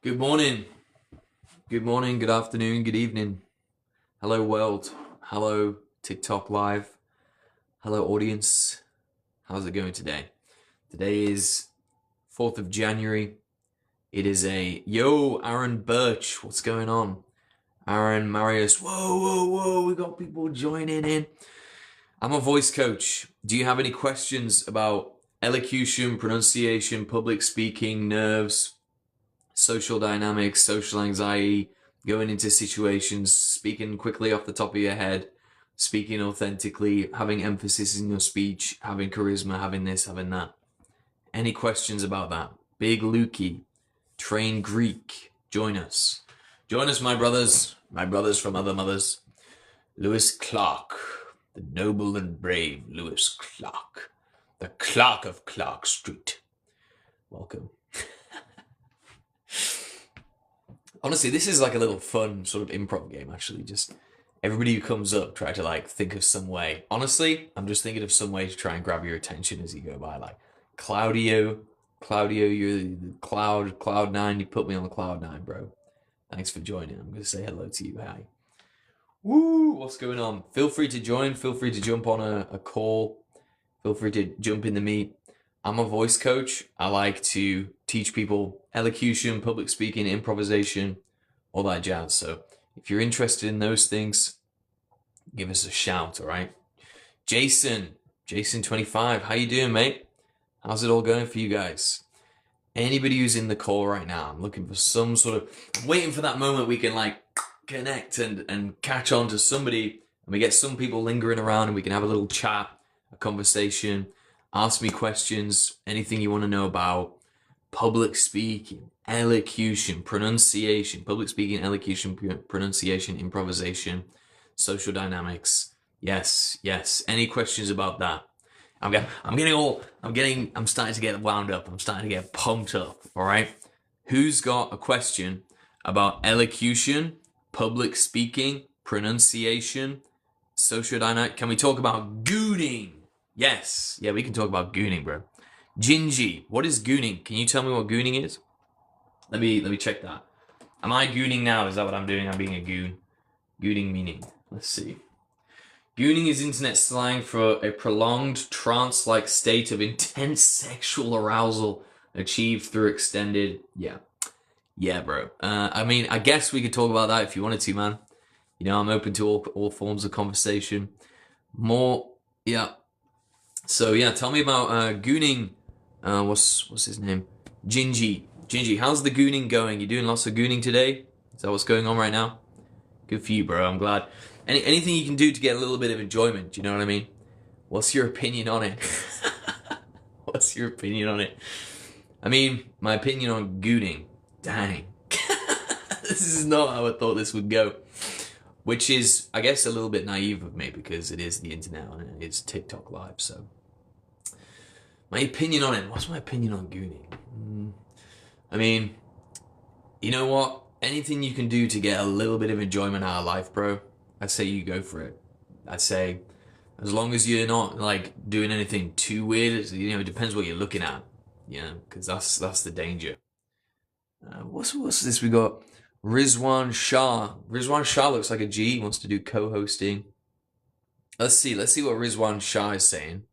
Good morning, good afternoon, good evening. Hello world, hello TikTok live, hello audience. How's it going today? Today is 4th of January. It is Aaron Birch, what's going on? Aaron, Marius, whoa, we got people joining in. I'm a voice coach. Do you have any questions about elocution, pronunciation, public speaking, nerves, social dynamics, social anxiety, going into situations, speaking quickly off the top of your head, speaking authentically, having emphasis in your speech, having charisma, having this, having that? Any questions about that? Big Lukey, Train Greek, join us. Join us, my brothers from other mothers. Lewis Clark, the noble and brave Lewis Clark, the Clark of Clark Street. Welcome. Honestly, this is like a little fun sort of improv game, actually. Just everybody who comes up, try to like think of some way. Honestly, I'm just thinking of some way to try and grab your attention as you go by. Like, Claudio, you're the Cloud9. You put me on the Cloud9, bro. Thanks for joining. I'm going to say hello to you. Hi. Woo, what's going on? Feel free to join. Feel free to jump on a call. Feel free to jump in the meet. I'm a voice coach. I like to teach people elocution, public speaking, improvisation, all that jazz. So if you're interested in those things, give us a shout, all right? Jason 25, how you doing, mate? How's it all going for you guys? Anybody who's in the call right now, I'm looking for some sort of, I'm waiting for that moment we can like connect and catch on to somebody, and we get some people lingering around and we can have a little chat, a conversation. Ask me questions, anything you want to know about public speaking, elocution, pronunciation, public speaking, elocution, pronunciation, improvisation, social dynamics. Yes. Any questions about that? I'm starting to get wound up. I'm starting to get pumped up. All right. Who's got a question about elocution, public speaking, pronunciation, social dynamic? Can we talk about gooning? Yes. Yeah, we can talk about gooning, bro. Gingy, what is gooning? Can you tell me what gooning is? Let me check that. Am I gooning now? Is that what I'm doing? I'm being a goon. Gooning meaning. Let's see. Gooning is internet slang for a prolonged trance-like state of intense sexual arousal achieved through extended... Yeah, bro. I mean, I guess we could talk about that if you wanted to, man. You know, I'm open to all forms of conversation. Yeah. So yeah, tell me about gooning. What's his name? Gingy, how's the gooning going? You doing lots of gooning today? Is that what's going on right now? Good for you, bro. I'm glad. Anything you can do to get a little bit of enjoyment. Do you know what I mean? What's your opinion on it? What's your opinion on it? I mean, my opinion on gooning. Dang. This is not how I thought this would go. Which is, I guess, a little bit naive of me because it is the internet and it's TikTok live, so. My opinion on it. What's my opinion on gooning? I mean, you know what? Anything you can do to get a little bit of enjoyment out of life, bro, I'd say you go for it. I'd say, as long as you're not, like, doing anything too weird, you know, it depends what you're looking at, you know, because that's the danger. What's this we got? Rizwan Shah. Rizwan Shah looks like a G. He wants to do co-hosting. Let's see what Rizwan Shah is saying.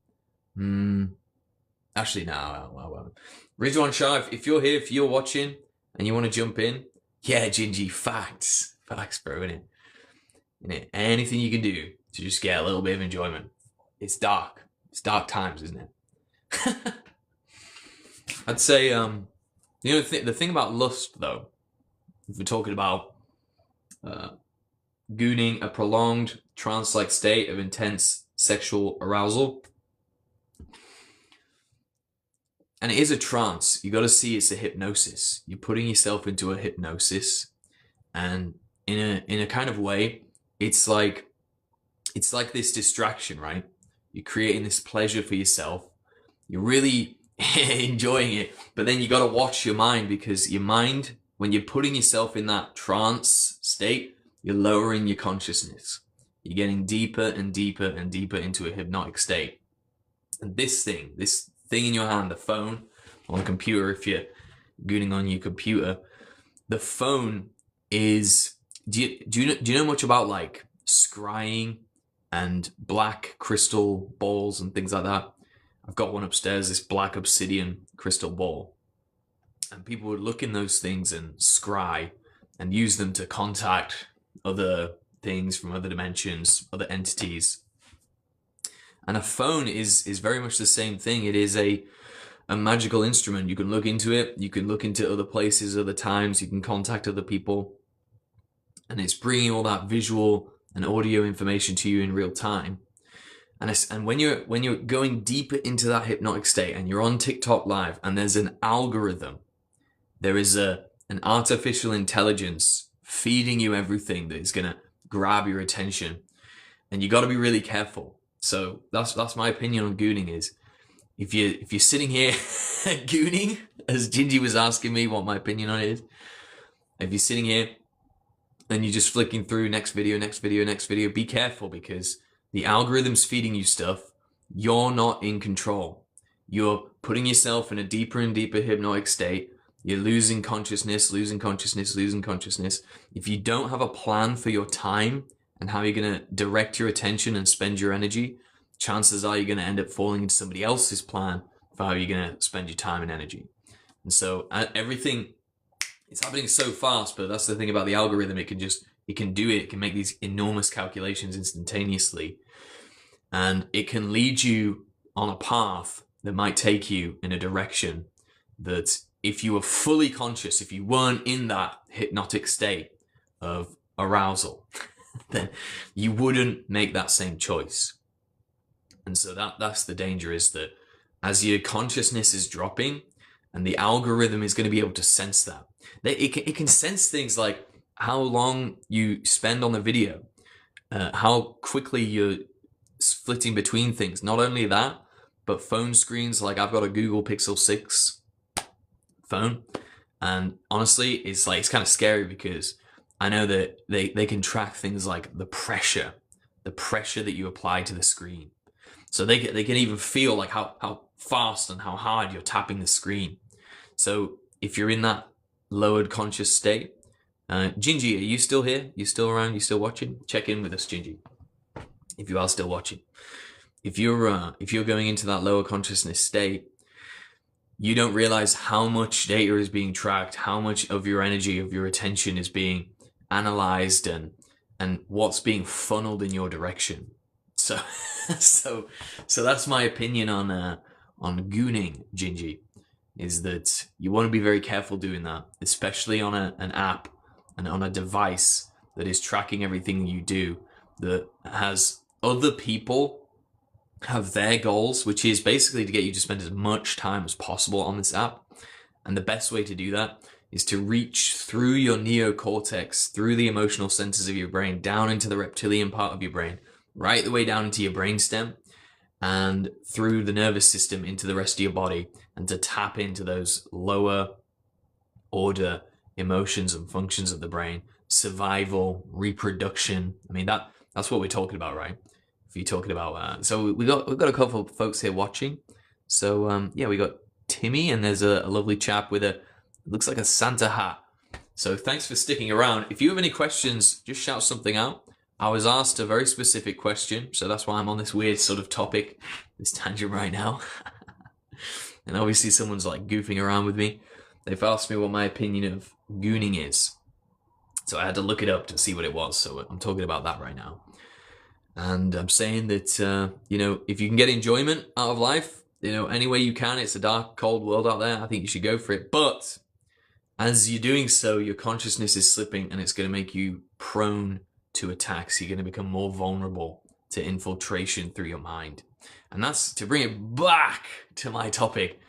Actually, no. Rizwan Shah, if you're here, if you're watching and you want to jump in, yeah, Gingy, facts, bro, innit? Anything you can do to just get a little bit of enjoyment. It's dark times, isn't it? I'd say, you know, the thing about lust, though, if we're talking about gooning, a prolonged trance-like state of intense sexual arousal, and it is a trance, you got to see it's a hypnosis. You're putting yourself into a hypnosis, and in a kind of way, it's like this distraction, right? You're creating this pleasure for yourself. You're really enjoying it, but then you got to watch your mind, because your mind, when you're putting yourself in that trance state, you're lowering your consciousness. You're getting deeper and deeper and deeper into a hypnotic state. And this thing in your hand, the phone, on the computer, if you're gooning on your computer, the phone is, do you know much about like scrying and black crystal balls and things like that? I've got one upstairs, this black obsidian crystal ball, and people would look in those things and scry and use them to contact other things from other dimensions, other entities. And a phone is very much the same thing. It is a magical instrument. You can look into it, you can look into other places, other times, you can contact other people, and it's bringing all that visual and audio information to you in real time. And when you're going deeper into that hypnotic state, and you're on TikTok live, and there's an algorithm, there is an artificial intelligence feeding you everything that is going to grab your attention, and you got to be really careful. So that's my opinion on gooning. Is if you're sitting here gooning, as Gingy was asking me what my opinion on it is, if you're sitting here and you're just flicking through next video, be careful, because the algorithm's feeding you stuff. You're not in control. You're putting yourself in a deeper and deeper hypnotic state. You're losing consciousness. If you don't have a plan for your time and how you're going to direct your attention and spend your energy, chances are you're going to end up falling into somebody else's plan for how you're going to spend your time and energy. And so everything is happening so fast, but that's the thing about the algorithm. It can do it. It can make these enormous calculations instantaneously, and it can lead you on a path that might take you in a direction that, if you were fully conscious, if you weren't in that hypnotic state of arousal, then you wouldn't make that same choice. And so that's the danger, is that as your consciousness is dropping, and the algorithm is going to be able to sense that. It can sense things like how long you spend on the video, how quickly you're flitting between things. Not only that, but phone screens. Like, I've got a Google Pixel 6 phone, and honestly, it's kind of scary, because I know that they can track things like the pressure that you apply to the screen. So they can even feel like how fast and how hard you're tapping the screen. So if you're in that lowered conscious state, Gingy, are you still here? You still around? You still watching? Check in with us, Gingy, if you are still watching. If you're going into that lower consciousness state, you don't realize how much data is being tracked, how much of your energy, of your attention is being analyzed, and what's being funneled in your direction. So that's my opinion on gooning, Gingy, is that you want to be very careful doing that, especially on an app and on a device that is tracking everything you do, that has other people have their goals, which is basically to get you to spend as much time as possible on this app. And the best way to do that is to reach through your neocortex, through the emotional centers of your brain, down into the reptilian part of your brain, right the way down into your brainstem, and through the nervous system into the rest of your body, and to tap into those lower order emotions and functions of the brain, survival, reproduction. I mean, that's what we're talking about, right? If you're talking about so we've got a couple of folks here watching. So yeah, we got Timmy, and there's a lovely chap with looks like a Santa hat. So thanks for sticking around. If you have any questions, just shout something out. I was asked a very specific question, so that's why I'm on this weird sort of topic, this tangent right now. And obviously someone's like goofing around with me. They've asked me what my opinion of gooning is. So I had to look it up to see what it was. So I'm talking about that right now. And I'm saying that, if you can get enjoyment out of life, any way you can, it's a dark, cold world out there. I think you should go for it. But as you're doing so, your consciousness is slipping, and it's going to make you prone to attacks. You're going to become more vulnerable to infiltration through your mind. And that's to bring it back to my topic,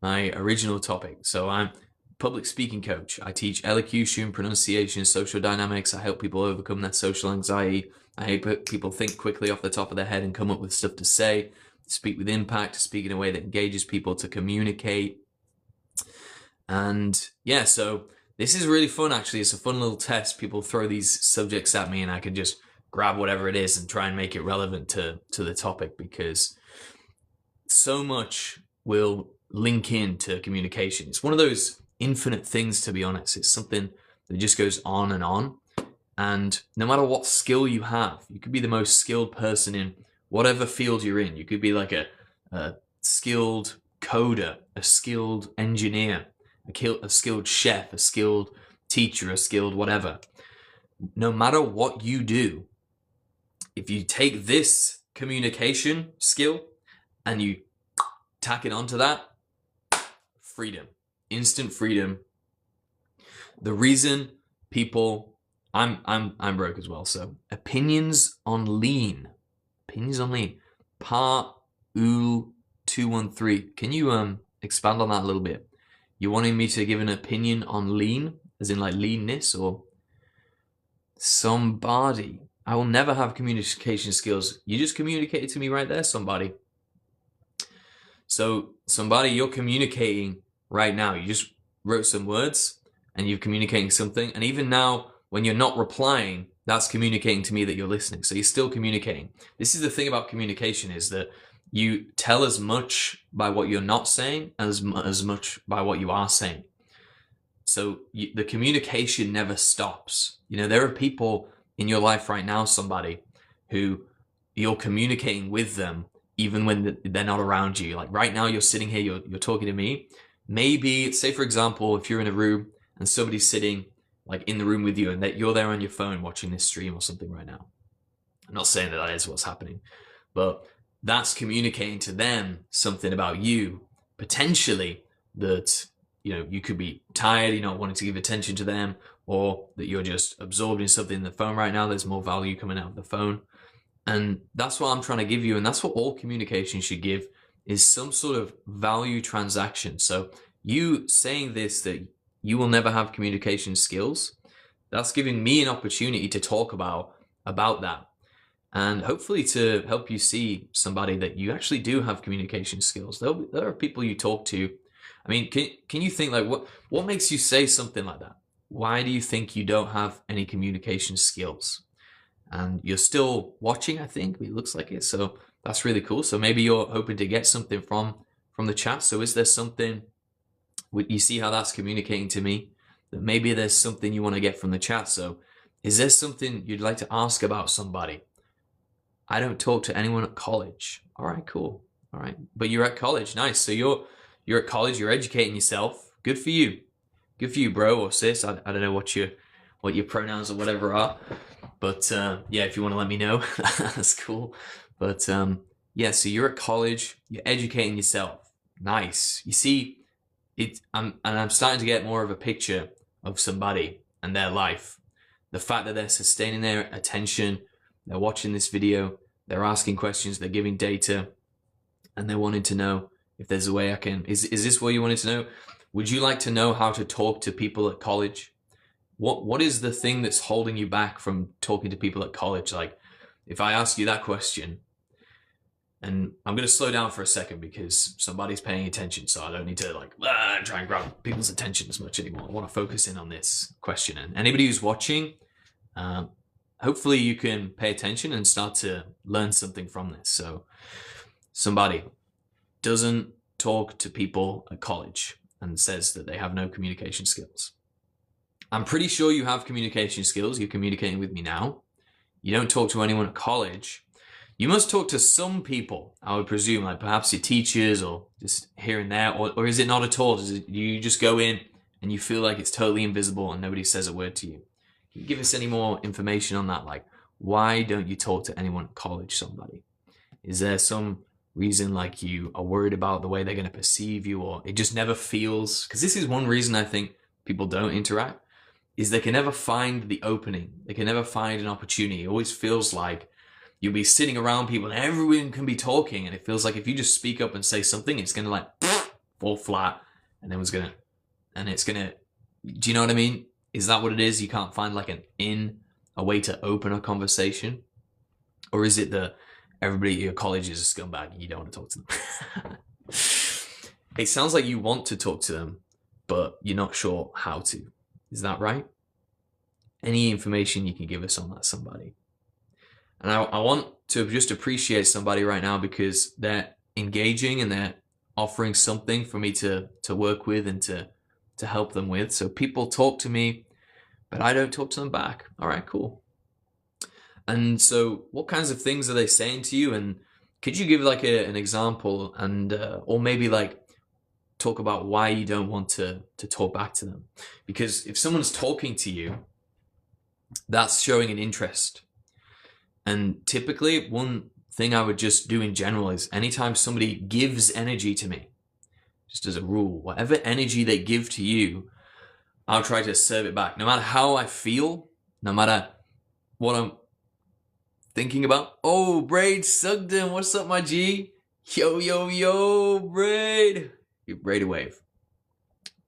my original topic. So I'm a public speaking coach. I teach elocution, pronunciation, social dynamics. I help people overcome their social anxiety. I help people think quickly off the top of their head and come up with stuff to say, speak with impact, speak in a way that engages people, to communicate. And yeah, so this is really fun, actually. It's a fun little test. People throw these subjects at me, and I can just grab whatever it is and try and make it relevant to the topic, because so much will link into communication. It's one of those infinite things, to be honest. It's something that just goes on and on. And no matter what skill you have, you could be the most skilled person in whatever field you're in. You could be like a skilled coder, a skilled engineer, a skilled chef, a skilled teacher, a skilled whatever. No matter what you do, if you take this communication skill and you tack it onto that, freedom, instant freedom. The reason people, I'm broke as well, so opinions on lean, part 213. Can you expand on that a little bit? You wanting me to give an opinion on lean, as in like leanness, or somebody? I will never have communication skills. You just communicated to me right there, somebody. So somebody, you're communicating right now. You just wrote some words and you're communicating something. And even now, when you're not replying, that's communicating to me that you're listening. So you're still communicating. This is the thing about communication, is that you tell as much by what you're not saying as much by what you are saying. So the communication never stops. You know, there are people in your life right now, somebody who you're communicating with them even when they're not around you. Like right now, you're sitting here, you're talking to me. Maybe, say for example, if you're in a room and somebody's sitting like in the room with you and that you're there on your phone watching this stream or something right now. I'm not saying that is what's happening, but that's communicating to them something about you, potentially, that, you know, you could be tired, you're not wanting to give attention to them, or that you're just absorbed in something in the phone right now. There's more value coming out of the phone. And that's what I'm trying to give you. And that's what all communication should give, is some sort of value transaction. So you saying this, that you will never have communication skills, that's giving me an opportunity to talk about that. And hopefully to help you see somebody that you actually do have communication skills. There are people you talk to. I mean, can you think like what makes you say something like that? Why do you think you don't have any communication skills? And you're still watching, I think. It looks like it. So that's really cool. So maybe you're hoping to get something from the chat. So is there something, you see how that's communicating to me? That maybe there's something you want to get from the chat. So is there something you'd like to ask about somebody? I don't talk to anyone at college. All right, cool. All right. But you're at college. Nice. So you're at college, you're educating yourself. Good for you. Good for you, bro or sis. I don't know what your pronouns or whatever are. But yeah, if you want to let me know, that's cool. But yeah, so you're at college, you're educating yourself. Nice. You see, I'm starting to get more of a picture of somebody and their life. The fact that they're sustaining their attention, they're watching this video, they're asking questions, they're giving data, and they're wanting to know if there's a way I can. Is this what you wanted to know? Would you like to know how to talk to people at college? What is the thing that's holding you back from talking to people at college? Like, if I ask you that question, and I'm going to slow down for a second because somebody's paying attention, so I don't need to like try and grab people's attention as much anymore. I want to focus in on this question. And anybody who's watching, hopefully you can pay attention and start to learn something from this. So somebody doesn't talk to people at college and says that they have no communication skills. I'm pretty sure you have communication skills. You're communicating with me now. You don't talk to anyone at college. You must talk to some people, I would presume, like perhaps your teachers or just here and there, or is it not at all? You just go in and you feel like it's totally invisible and nobody says a word to you? Can you give us any more information on that? Like, why don't you talk to anyone at college, somebody? Is there some reason like you are worried about the way they're going to perceive you, or it just never feels? Because this is one reason I think people don't interact, is they can never find the opening. They can never find an opportunity. It always feels like you'll be sitting around people and everyone can be talking, and it feels like if you just speak up and say something, it's going to like fall flat, and it's going to, do you know what I mean? Is that what it is? You can't find like a way to open a conversation? Or is it that everybody at your college is a scumbag and you don't want to talk to them? It sounds like you want to talk to them, but you're not sure how to. Is that right? Any information you can give us on that, somebody? And I want to just appreciate somebody right now because they're engaging and they're offering something for me to work with and to help them with. So people talk to me but I don't talk to them back. All right, cool. And so what kinds of things are they saying to you? And could you give like an example, and or maybe like talk about why you don't want to talk back to them? Because if someone's talking to you, that's showing an interest. And typically one thing I would just do in general is anytime somebody gives energy to me, just as a rule, whatever energy they give to you, I'll try to serve it back. No matter how I feel, no matter what I'm thinking about. Oh, Braid Sugden, what's up, my G? Yo, yo, yo, Braid. You Braid a wave.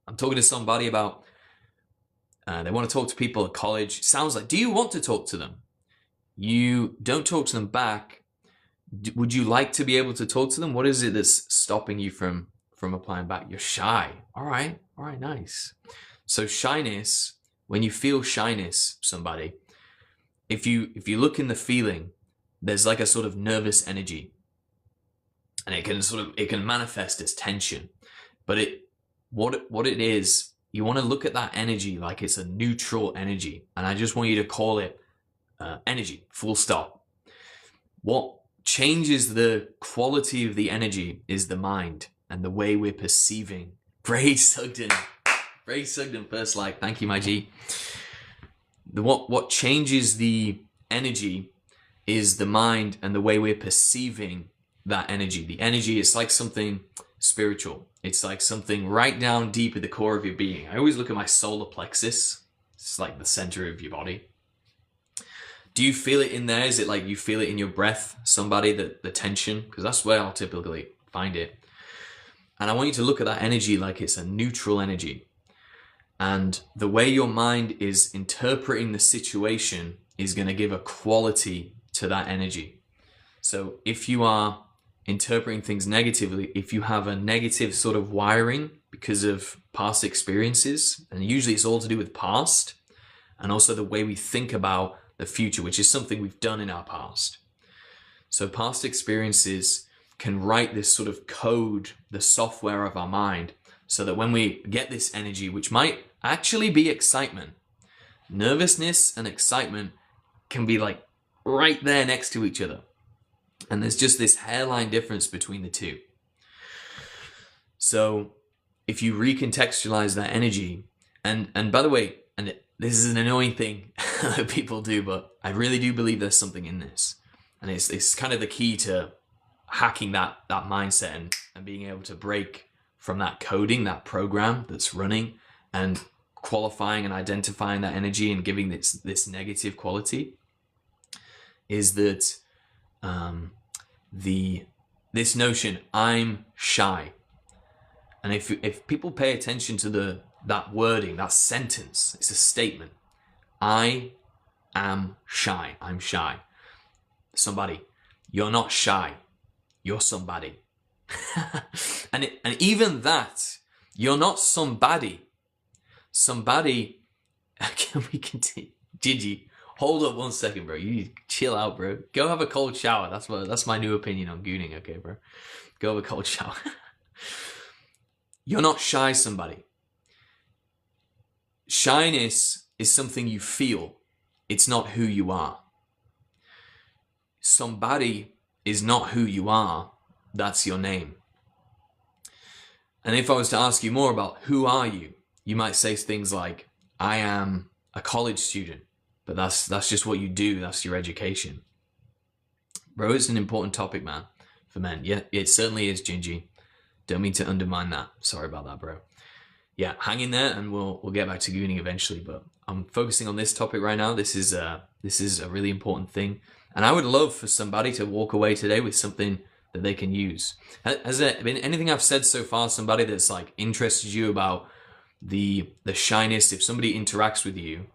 I'm talking to somebody about, they want to talk to people at college. Sounds like, do you want to talk to them? You don't talk to them back. Would you like to be able to talk to them? What is it that's stopping you from applying back? You're shy. All right, nice. So shyness, when you feel shyness, somebody, if you look in the feeling, there's like a sort of nervous energy, and it can manifest as tension. But what it is, you want to look at that energy like it's a neutral energy, and I just want you to call it energy, full stop. What changes the quality of the energy is the mind and the way we're perceiving. Braid Sugden first like, thank you, my G. What changes the energy is the mind and the way we're perceiving that energy. The energy is like something spiritual. It's like something right down deep at the core of your being. I always look at my solar plexus. It's like the center of your body. Do you feel it in there? Is it like you feel it in your breath, somebody, the tension? Because that's where I'll typically find it. And I want you to look at that energy like it's a neutral energy. And the way your mind is interpreting the situation is going to give a quality to that energy. So if you are interpreting things negatively, if you have a negative sort of wiring because of past experiences, and usually it's all to do with past, and also the way we think about the future, which is something we've done in our past. So past experiences can write this sort of code, the software of our mind, so that when we get this energy, which might actually be excitement, nervousness and excitement can be like right there next to each other. And there's just this hairline difference between the two. So if you recontextualize that energy, and by the way, and this is an annoying thing that people do, but I really do believe there's something in this. And it's kind of the key to hacking that mindset and being able to break from that coding, that program that's running, and qualifying and identifying that energy and giving this negative quality, is that this notion, I'm shy. And if people pay attention to that wording, that sentence, it's a statement. I am shy. I'm shy. Somebody, you're not shy. You're somebody. and even that, you're not somebody. Somebody, can we continue? Gigi, hold up 1 second, bro. You chill out, bro. Go have a cold shower. That's my new opinion on gooning, okay, bro? Go have a cold shower. You're not shy, somebody. Shyness is something you feel. It's not who you are. Somebody is not who you are. That's your name. And if I was to ask you more about who are you, you might say things like, I am a college student, but that's just what you do. That's your education. Bro, it's an important topic, man, for men. Yeah, it certainly is, Gingy. Don't mean to undermine that. Sorry about that, bro. Yeah, hang in there and we'll get back to gooning eventually, but I'm focusing on this topic right now. This is a really important thing. And I would love for somebody to walk away today with something that they can use. Has there been anything I've said so far, somebody that's like interested you about the shyness, if somebody interacts with you?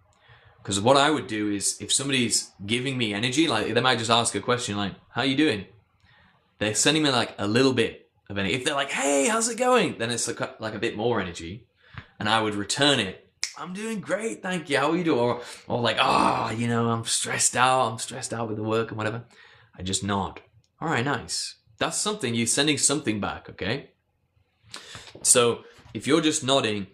Because what I would do is, if somebody's giving me energy, like they might just ask a question like, how you doing? They're sending me like a little bit of energy. If they're like, hey, how's it going? Then it's like a bit more energy. And I would return it. I'm doing great, thank you. How are you doing? Or like, I'm stressed out. I'm stressed out with the work and whatever. I just nod. All right, nice. That's something. You're sending something back, okay? So if you're just nodding,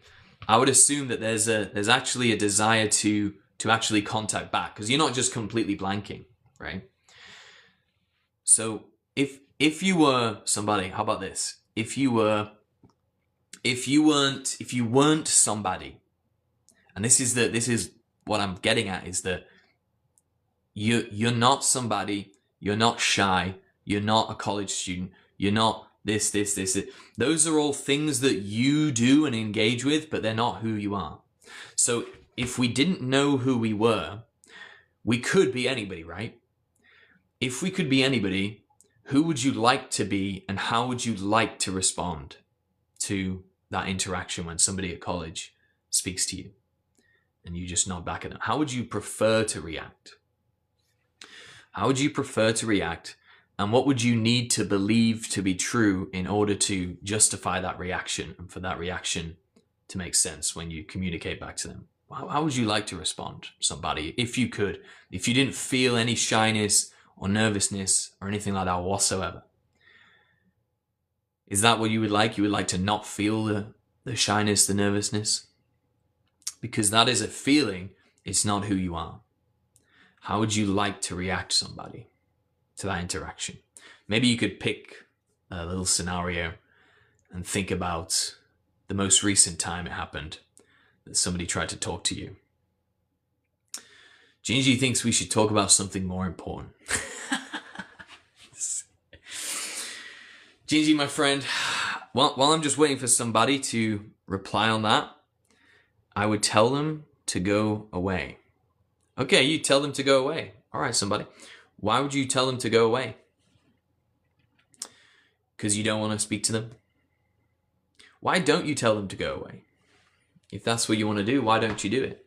I would assume that there's actually a desire to actually contact back, because you're not just completely blanking, right? So if you were somebody, how about this? If you weren't somebody, and this is what I'm getting at, is that you're not somebody, you're not shy, you're not a college student, you're not this. Those are all things that you do and engage with, but they're not who you are. So if we didn't know who we were, we could be anybody, right? If we could be anybody, who would you like to be, and how would you like to respond to that interaction when somebody at college speaks to you and you just nod back at them? How would you prefer to react? How would you prefer to react? And what would you need to believe to be true in order to justify that reaction and for that reaction to make sense when you communicate back to them? How would you like to respond, somebody, if you could, if you didn't feel any shyness or nervousness or anything like that whatsoever? Is that what you would like? You would like to not feel the shyness, the nervousness? Because that is a feeling, it's not who you are. How would you like to react to somebody, to that interaction? Maybe you could pick a little scenario and think about the most recent time it happened that somebody tried to talk to you. Gingy thinks we should talk about something more important. Gingy, my friend, while I'm just waiting for somebody to reply on that, I would tell them to go away. Okay, you tell them to go away. All right, somebody. Why would you tell them to go away? Because you don't want to speak to them? Why don't you tell them to go away? If that's what you want to do, why don't you do it?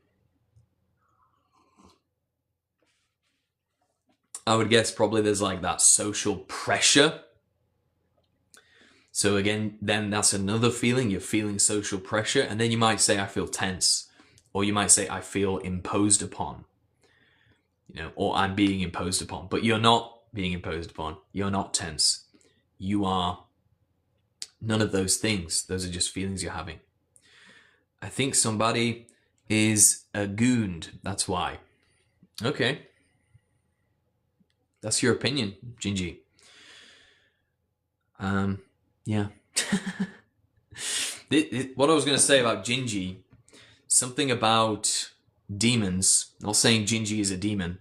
I would guess probably there's like that social pressure. So again, then that's another feeling. You're feeling social pressure. And then you might say, I feel tense. Or you might say, I feel imposed upon. Or I'm being imposed upon. But you're not being imposed upon. You're not tense. You are none of those things. Those are just feelings you're having. I think somebody is a goon. That's why. Okay. That's your opinion, Gingy. Yeah. What I was going to say about Gingy, something about demons, not saying Gingy is a demon,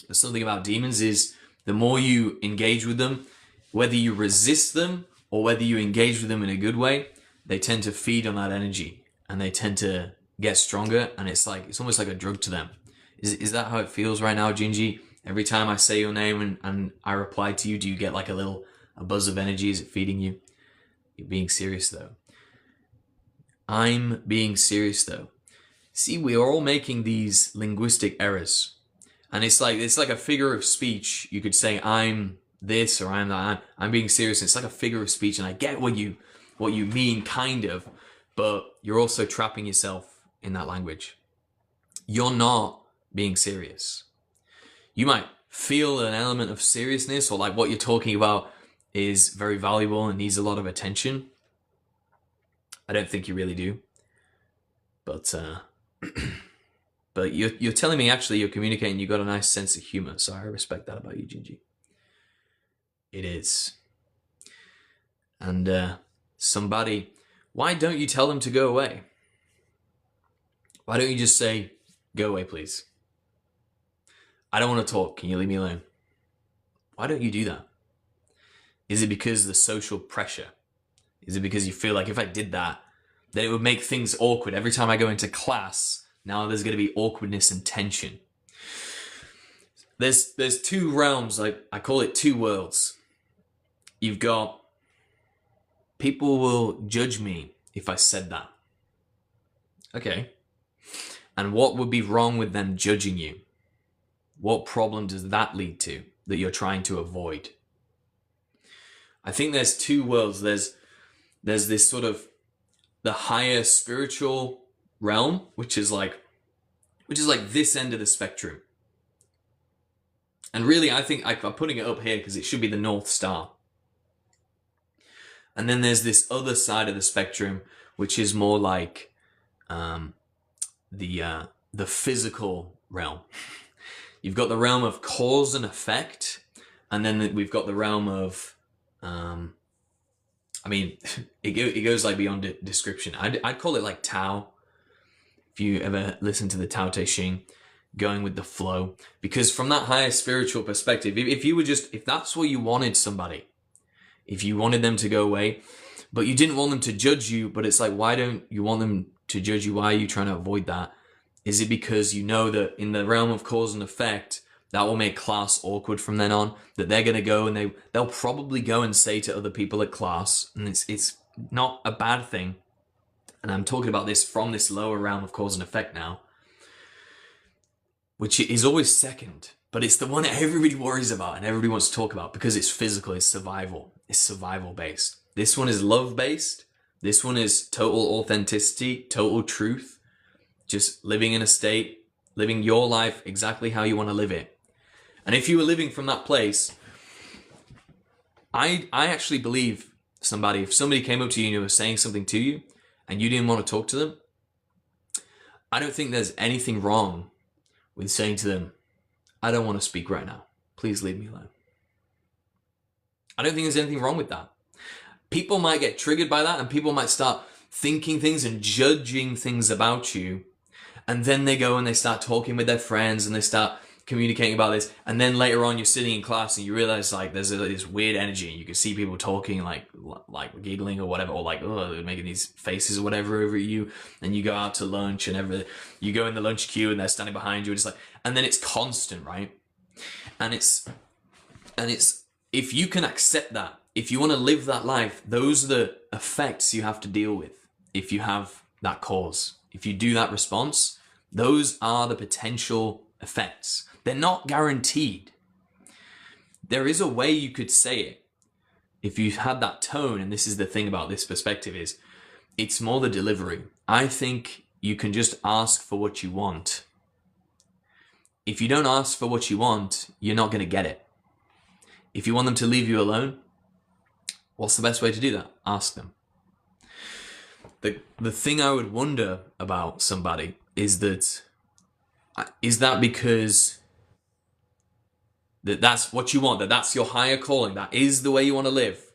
but something about demons is the more you engage with them, whether you resist them or whether you engage with them in a good way, they tend to feed on that energy and they tend to get stronger, and it's almost like a drug to them. Is that how it feels right now, Gingy? Every time I say your name and I reply to you, do you get like a buzz of energy? Is it feeding you? You're being serious though. I'm being serious though. See, we are all making these linguistic errors. And it's like a figure of speech. You could say I'm this or I'm that. I'm being serious. It's like a figure of speech, and I get what you mean, kind of, but you're also trapping yourself in that language. You're not being serious. You might feel an element of seriousness, or like what you're talking about is very valuable and needs a lot of attention. I don't think you really do. But but you're telling me actually you're communicating, you've got a nice sense of humor, so I respect that about you, Gingy. It is. And somebody, why don't you tell them to go away? Why don't you just say, go away, please? I don't want to talk. Can you leave me alone? Why don't you do that? Is it because of the social pressure? Is it because you feel like if I did that, then it would make things awkward? Every time I go into class, now there's going to be awkwardness and tension. There's two realms, I call it two worlds. You've got people will judge me if I said that. Okay. And what would be wrong with them judging you? What problem does that lead to that you're trying to avoid? I think there's two worlds. There's this sort of the higher spiritual realm, which is like this end of the spectrum. And really, I think I'm putting it up here because it should be the North Star. And then there's this other side of the spectrum, which is more like the physical realm. You've got the realm of cause and effect, and then we've got the realm of, I mean, it goes like beyond description. I'd call it like Tao. If you ever listen to the Tao Te Ching, going with the flow, because from that higher spiritual perspective, if that's what you wanted somebody, if you wanted them to go away, but you didn't want them to judge you, but it's like, why don't you want them to judge you? Why are you trying to avoid that? Is it because you know that in the realm of cause and effect, that will make class awkward from then on, that they're going to go and they'll probably go and say to other people at class, and it's not a bad thing, and I'm talking about this from this lower realm of cause and effect now, which is always second, but it's the one that everybody worries about and everybody wants to talk about because it's physical, it's survival based. This one is love based. This one is total authenticity, total truth, just living in a state, living your life exactly how you want to live it. And if you were living from that place, I actually believe if somebody came up to you and was saying something to you and you didn't want to talk to them, I don't think there's anything wrong with saying to them, I don't want to speak right now. Please leave me alone. I don't think there's anything wrong with that. People might get triggered by that and people might start thinking things and judging things about you. And then they go and they start talking with their friends and they start communicating about this. And then later on you're sitting in class and you realize like there's this weird energy. You can see people talking like giggling or whatever, or like, oh, they're making these faces or whatever over at you. And you go out to lunch and you go in the lunch queue and they're standing behind you. And then it's constant, right? And it's if you can accept that, if you want to live that life, those are the effects you have to deal with. If you have that cause, if you do that response, those are the potential effects. They're not guaranteed. There is a way you could say it. If you had that tone, and this is the thing about this perspective, is it's more the delivery. I think you can just ask for what you want. If you don't ask for what you want, you're not going to get it. If you want them to leave you alone, what's the best way to do that? Ask them. The thing I would wonder about somebody is that because that's what you want, that's your higher calling, that is the way you want to live?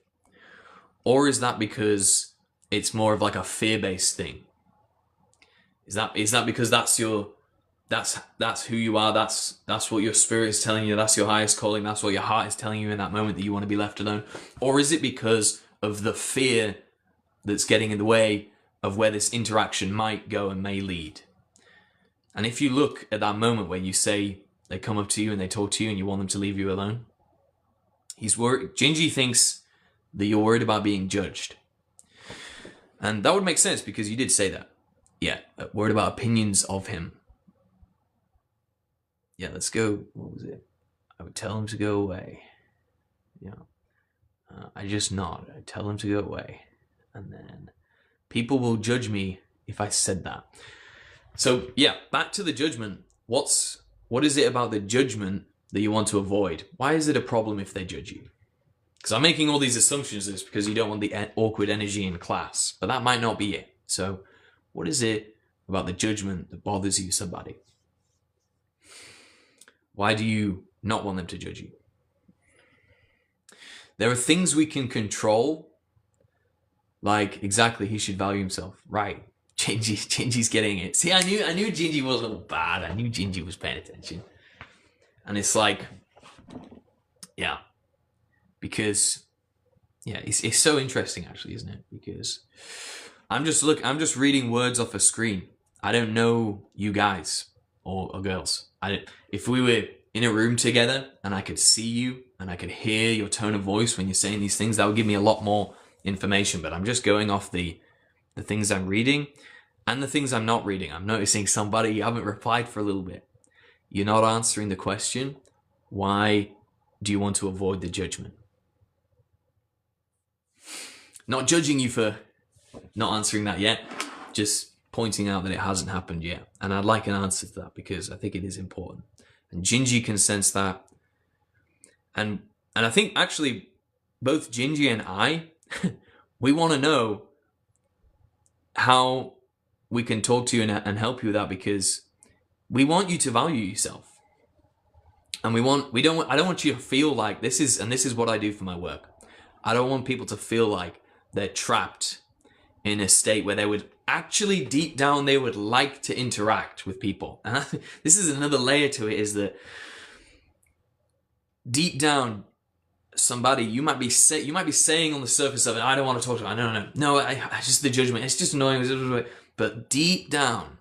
Or is that because it's more of like a fear-based thing? Is that because that's who you are, that's what your spirit is telling you, that's your highest calling, that's what your heart is telling you in that moment, that you want to be left alone? Or is it because of the fear that's getting in the way of where this interaction might go and may lead? And if you look at that moment where you say they come up to you and they talk to you and you want them to leave you alone, he's worried. Gingy thinks that you're worried about being judged. And that would make sense because you did say that. Yeah, worried about opinions of him. Yeah, let's go. What was it? I would tell him to go away. Yeah. I just nod. I tell him to go away. And then people will judge me if I said that. So yeah, back to the judgment. What is it about the judgment that you want to avoid? Why is it a problem if they judge you? Because I'm making all these assumptions just because you don't want the awkward energy in class, but that might not be it. So what is it about the judgment that bothers you, somebody? Why do you not want them to judge you? There are things we can control, like exactly, he should value himself. Right. Gingy's getting it. See, I knew Gingy wasn't bad. I knew Gingy was paying attention. And it's like, yeah, because yeah, it's so interesting actually, isn't it? Because I'm just reading words off a screen. I don't know you guys or girls. If we were in a room together and I could see you and I could hear your tone of voice when you're saying these things, that would give me a lot more information. But I'm just going off the things I'm reading and the things I'm not reading. I'm noticing somebody, you haven't replied for a little bit. You're not answering the question, why do you want to avoid the judgment? Not judging you for not answering that yet, just pointing out that it hasn't happened yet. And I'd like an answer to that because I think it is important. And Gingy can sense that. And I think actually both Gingy and I, we want to know we can talk to you and help you with that, because we want you to value yourself. And I don't want you to feel like this is what I do for my work. I don't want people to feel like they're trapped in a state where they would actually, deep down, they would like to interact with people. And this is another layer to it, is that deep down, somebody, you might be saying on the surface of it, I don't want to talk to them. No, I just the judgment. It's just annoying. But deep down,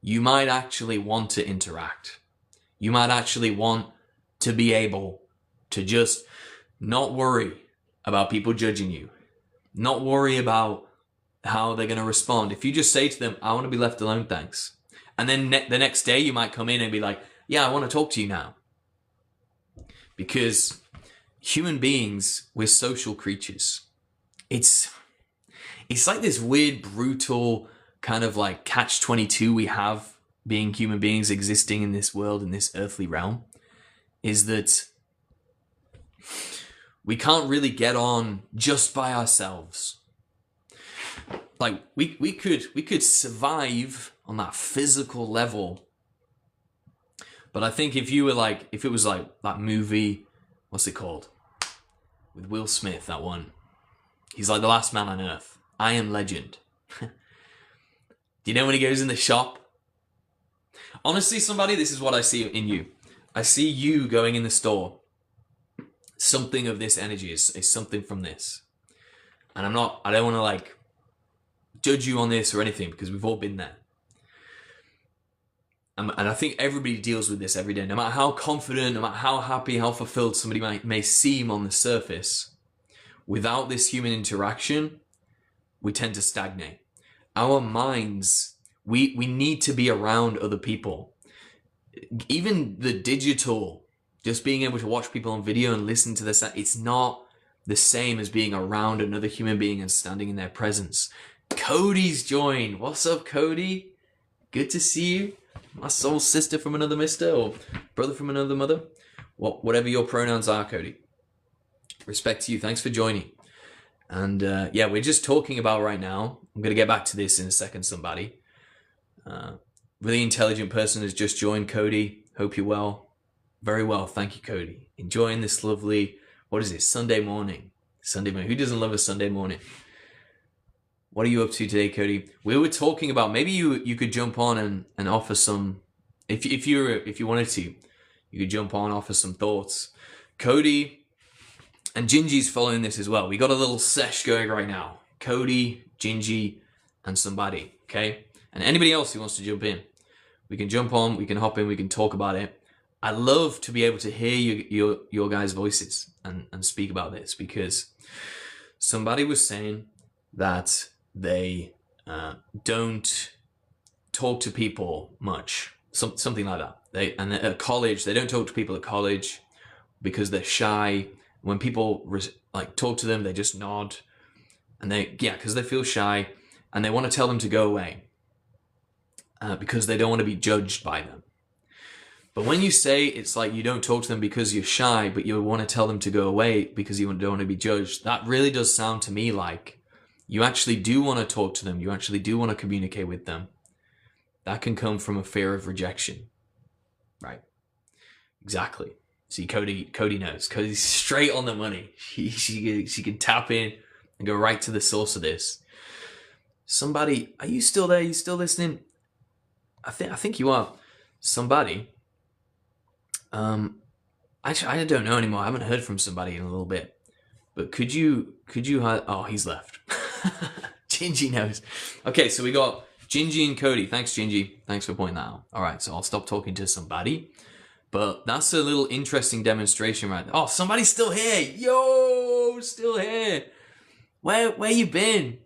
you might actually want to interact. You might actually want to be able to just not worry about people judging you, not worry about how they're going to respond. If you just say to them, I want to be left alone, thanks. And then the next day you might come in and be like, yeah, I want to talk to you now. Because human beings, we're social creatures. It's like this weird, brutal kind of like catch-22 we have being human beings existing in this world, in this earthly realm, is that we can't really get on just by ourselves. Like we could survive on that physical level. But I think if it was like that movie, what's it called? With Will Smith, that one. He's like the last man on earth. I Am Legend. Do you know when he goes in the shop? Honestly, somebody, this is what I see in you. I see you going in the store. Something of this energy is something from this. And I don't want to like judge you on this or anything, because we've all been there. And I think everybody deals with this every day. No matter how confident, no matter how happy, how fulfilled somebody may seem on the surface, without this human interaction, we tend to stagnate. Our minds, we need to be around other people. Even the digital, just being able to watch people on video and listen to this, it's not the same as being around another human being and standing in their presence. Cody's joined. What's up, Cody? Good to see you. My soul sister from another mister, or brother from another mother. Whatever your pronouns are, Cody. Respect to you. Thanks for joining. And yeah, we're just talking about right now. I'm going to get back to this in a second, somebody. Really intelligent person has just joined, Cody. Hope you're well. Very well. Thank you, Cody. Enjoying this lovely, what is it, Sunday morning. Sunday morning. Who doesn't love a Sunday morning? What are you up to today, Cody? We were talking about, maybe you could jump on and offer some, if you wanted to, you could jump on, offer some thoughts. Cody and Gingy's following this as well. We got a little sesh going right now. Cody, Gingy, and somebody, okay? And anybody else who wants to jump in, we can jump on, we can hop in, we can talk about it. I love to be able to hear your guys' voices and speak about this, because somebody was saying that they don't talk to people much, something like that. And at college, they don't talk to people at college because they're shy. When people talk to them, they just nod, and because they feel shy, and they want to tell them to go away because they don't want to be judged by them. But when you say it's like you don't talk to them because you're shy, but you want to tell them to go away because you don't want to be judged, that really does sound to me like you actually do want to talk to them. You actually do want to communicate with them. That can come from a fear of rejection, right? Exactly. See, Cody knows. Cody's straight on the money. She can tap in and go right to the source of this. Somebody, are you still there? You still listening? I think you are. Somebody. Actually, I don't know anymore. I haven't heard from somebody in a little bit. But could you? Oh, he's left. Gingy knows. Okay, so we got Gingy and Cody. Thanks, Gingy. Thanks for pointing that out. All right, so I'll stop talking to somebody. But that's a little interesting demonstration right there. Oh, somebody's still here. Yo, still here. Where you been?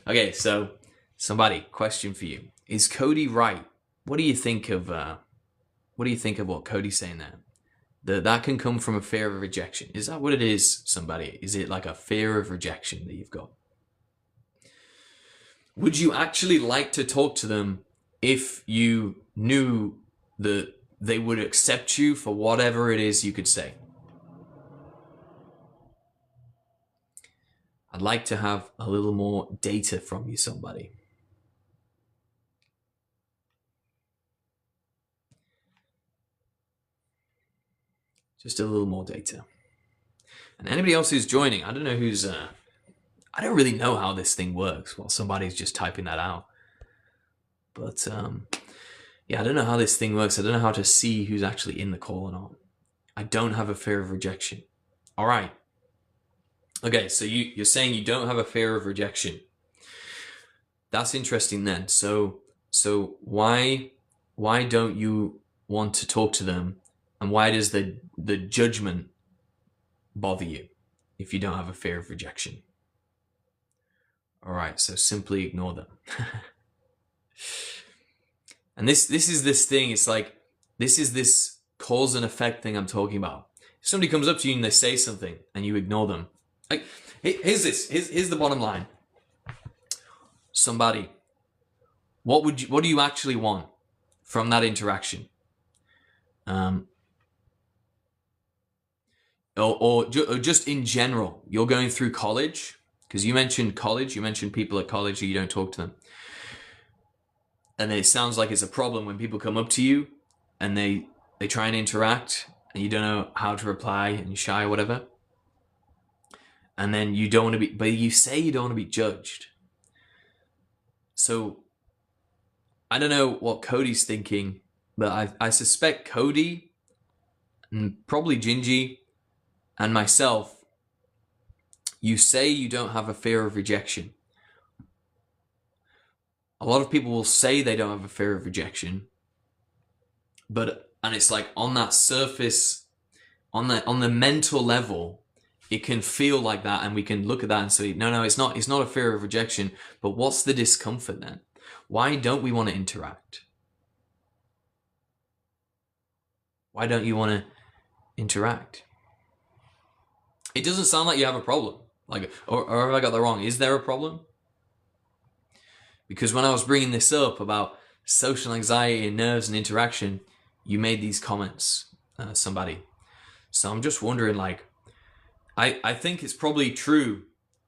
Okay, so somebody, question for you. Is Cody right? What do you think of what Cody's saying there? That can come from a fear of rejection. Is that what it is, somebody? Is it like a fear of rejection that you've got? Would you actually like to talk to them if you knew that they would accept you for whatever it is you could say? I'd like to have a little more data from you, somebody. Just a little more data. And anybody else who's joining, I don't know who's... I don't really know how this thing works while somebody's just typing that out. But, yeah, I don't know how this thing works. I don't know how to see who's actually in the call or not. I don't have a fear of rejection. All right. Okay, so you're saying you don't have a fear of rejection. That's interesting then. So why don't you want to talk to them, and why does the judgment bother you if you don't have a fear of rejection? All right, so simply ignore them. And this is this thing. It's like this is this cause and effect thing I'm talking about. If somebody comes up to you and they say something and you ignore them, like here's the bottom line. Somebody, what do you actually want from that interaction? Or just in general, you're going through college, because you mentioned college, you mentioned people at college and you don't talk to them. And it sounds like it's a problem when people come up to you and they try and interact and you don't know how to reply and you're shy or whatever. And then you don't want to be, but you say you don't want to be judged. So I don't know what Cody's thinking, but I suspect Cody and probably Gingy and myself, you say you don't have a fear of rejection. A lot of people will say they don't have a fear of rejection, and it's like on that surface, on the mental level, it can feel like that, and we can look at that and say, no, it's not a fear of rejection. But what's the discomfort then? Why don't we want to interact? Why don't you want to interact? It doesn't sound like you have a problem. Like, or have I got that wrong? Is there a problem? Because when I was bringing this up about social anxiety and nerves and interaction, you made these comments, somebody. So I'm just wondering, like, I think it's probably true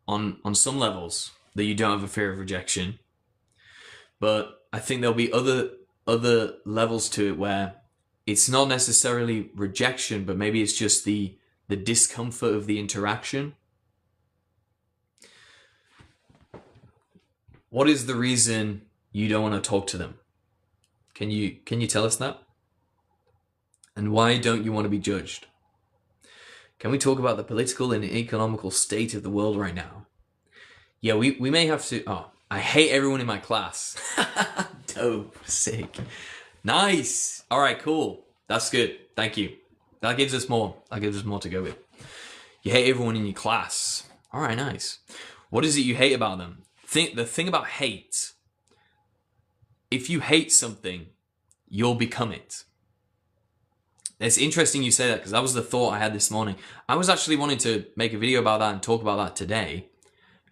on some levels that you don't have a fear of rejection. But I think there'll be other levels to it where it's not necessarily rejection, but maybe it's just the discomfort of the interaction. What is the reason you don't want to talk to them? Can you tell us that? And why don't you want to be judged? Can we talk about the political and economical state of the world right now? Yeah, we may have to. Oh, I hate everyone in my class. Dope, sick, nice. All right, cool. That's good. Thank you. That gives us more. That gives us more to go with. You hate everyone in your class. All right, nice. What is it you hate about them? The thing about hate, if you hate something, you'll become it. It's interesting you say that, because that was the thought I had this morning. I was actually wanting to make a video about that and talk about that today,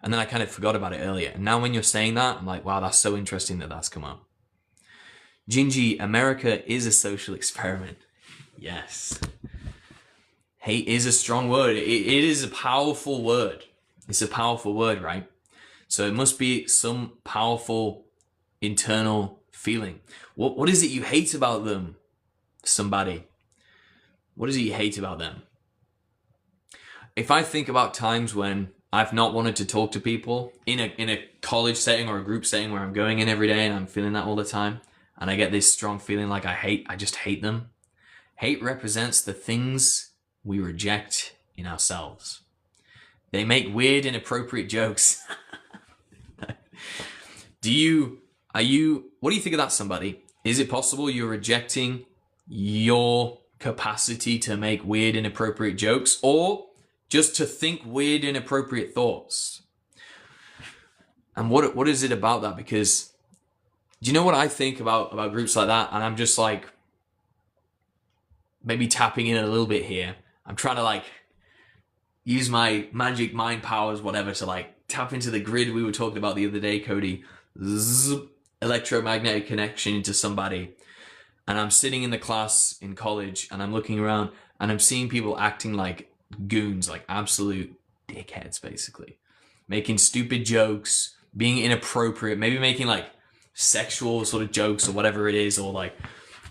and then I kind of forgot about it earlier. And now when you're saying that, I'm like, wow, that's so interesting that that's come up. Gingy, America is a social experiment. Yes. Hate is a strong word. It is a powerful word. It's a powerful word, right? So it must be some powerful internal feeling. What is it you hate about them? Somebody. What is it you hate about them? If I think about times when I've not wanted to talk to people in a college setting or a group setting where I'm going in every day and I'm feeling that all the time, and I get this strong feeling like I just hate them. Hate represents the things we reject in ourselves. They make weird, inappropriate jokes. What do you think of that, somebody? Is it possible you're rejecting your capacity to make weird, inappropriate jokes, or just to think weird, inappropriate thoughts? And what is it about that? Because do you know what I think about groups like that? And I'm just like, maybe tapping in a little bit here. I'm trying to like use my magic mind powers, whatever, to like tap into the grid we were talking about the other day, Cody. Zzz, electromagnetic connection into somebody. And I'm sitting in the class in college and I'm looking around and I'm seeing people acting like goons, like absolute dickheads, basically. Making stupid jokes, being inappropriate, maybe making like sexual sort of jokes or whatever it is, or like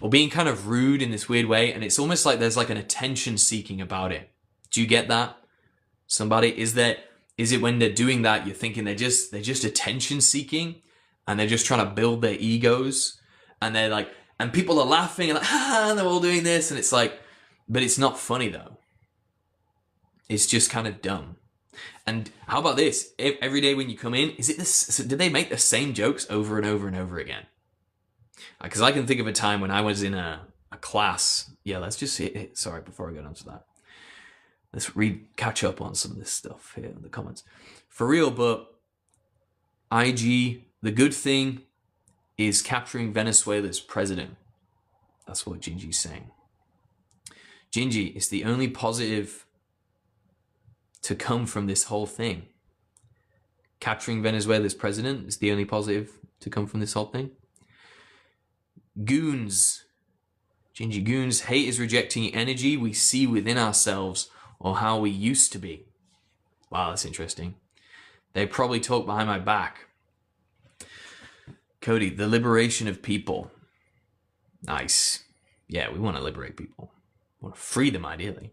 or being kind of rude in this weird way, and it's almost like there's like an attention seeking about it. Do you get that? Somebody, is it when they're doing that you're thinking they're just attention seeking and they're just trying to build their egos, and they're like, and people are laughing and like, and they're all doing this, and it's like, but it's not funny though. It's just kind of dumb. And how about this? Every day when you come in, is it this? Do they make the same jokes over and over and over again? Because I can think of a time when I was in a class. Yeah, let's just see. Sorry, before I get onto that, let's catch up on some of this stuff here in the comments. For real, but IG, the good thing is capturing Venezuela's president. That's what Gingy's saying. Gingy, it's the only positive to come from this whole thing. Capturing Venezuela's president is the only positive to come from this whole thing. Goons. Gingy Goons, hate is rejecting energy we see within ourselves or how we used to be. Wow, that's interesting. They probably talk behind my back. Cody, the liberation of people. Nice. Yeah, we want to liberate people. We want to free them, ideally.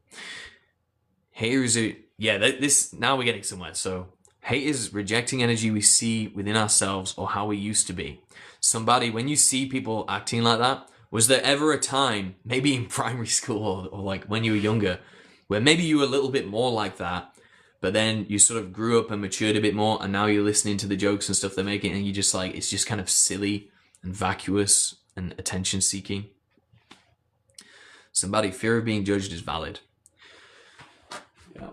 Haters are... Yeah, this... Now we're getting somewhere. So, hate is rejecting energy we see within ourselves or how we used to be. Somebody, when you see people acting like that, was there ever a time, maybe in primary school or like when you were younger, where maybe you were a little bit more like that, but then you sort of grew up and matured a bit more, and now you're listening to the jokes and stuff they're making, and you just like, it's just kind of silly and vacuous and attention seeking? Somebody, fear of being judged is valid. Yeah.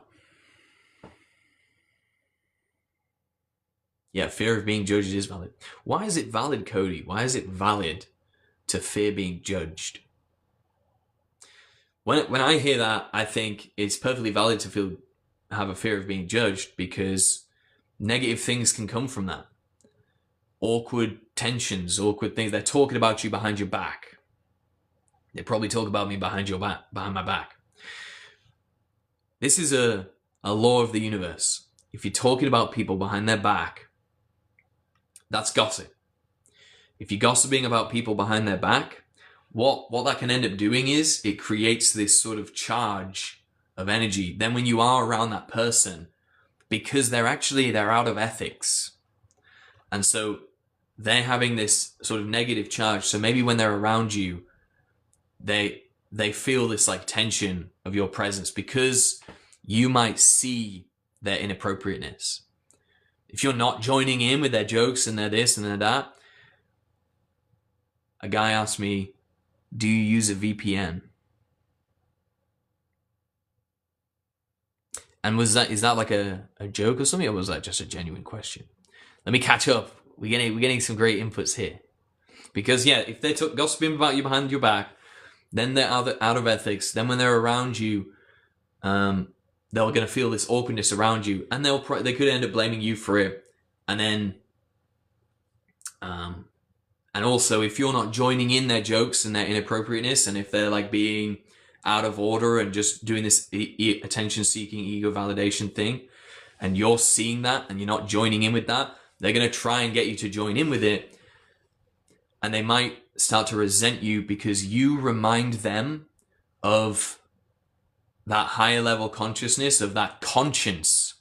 Yeah, fear of being judged is valid. Why is it valid, Cody? Why is it valid to fear being judged? When I hear that, I think it's perfectly valid to have a fear of being judged, because negative things can come from that. Awkward tensions, awkward things. They're talking about you behind your back. They probably talk about me behind my back. This is a law of the universe. If you're talking about people behind their back, that's gossip. If you're gossiping about people behind their back, what that can end up doing is it creates this sort of charge of energy. Then when you are around that person, because they're out of ethics, and so they're having this sort of negative charge. So maybe when they're around you, they feel this like tension of your presence, because you might see their inappropriateness. If you're not joining in with their jokes and their this and their that. A guy asked me, do you use a VPN? And is that like a joke or something, or was that just a genuine question? Let me catch up. We're getting some great inputs here. Because yeah, if they're gossiping about you behind your back, then they're out of ethics. Then when they're around you, they're going to feel this awkwardness around you, and they could end up blaming you for it. And then, and also if you're not joining in their jokes and their inappropriateness, and if they're like being out of order and just doing this attention-seeking ego validation thing, and you're seeing that and you're not joining in with that, they're going to try and get you to join in with it. And they might start to resent you because you remind them of that higher level consciousness, of that conscience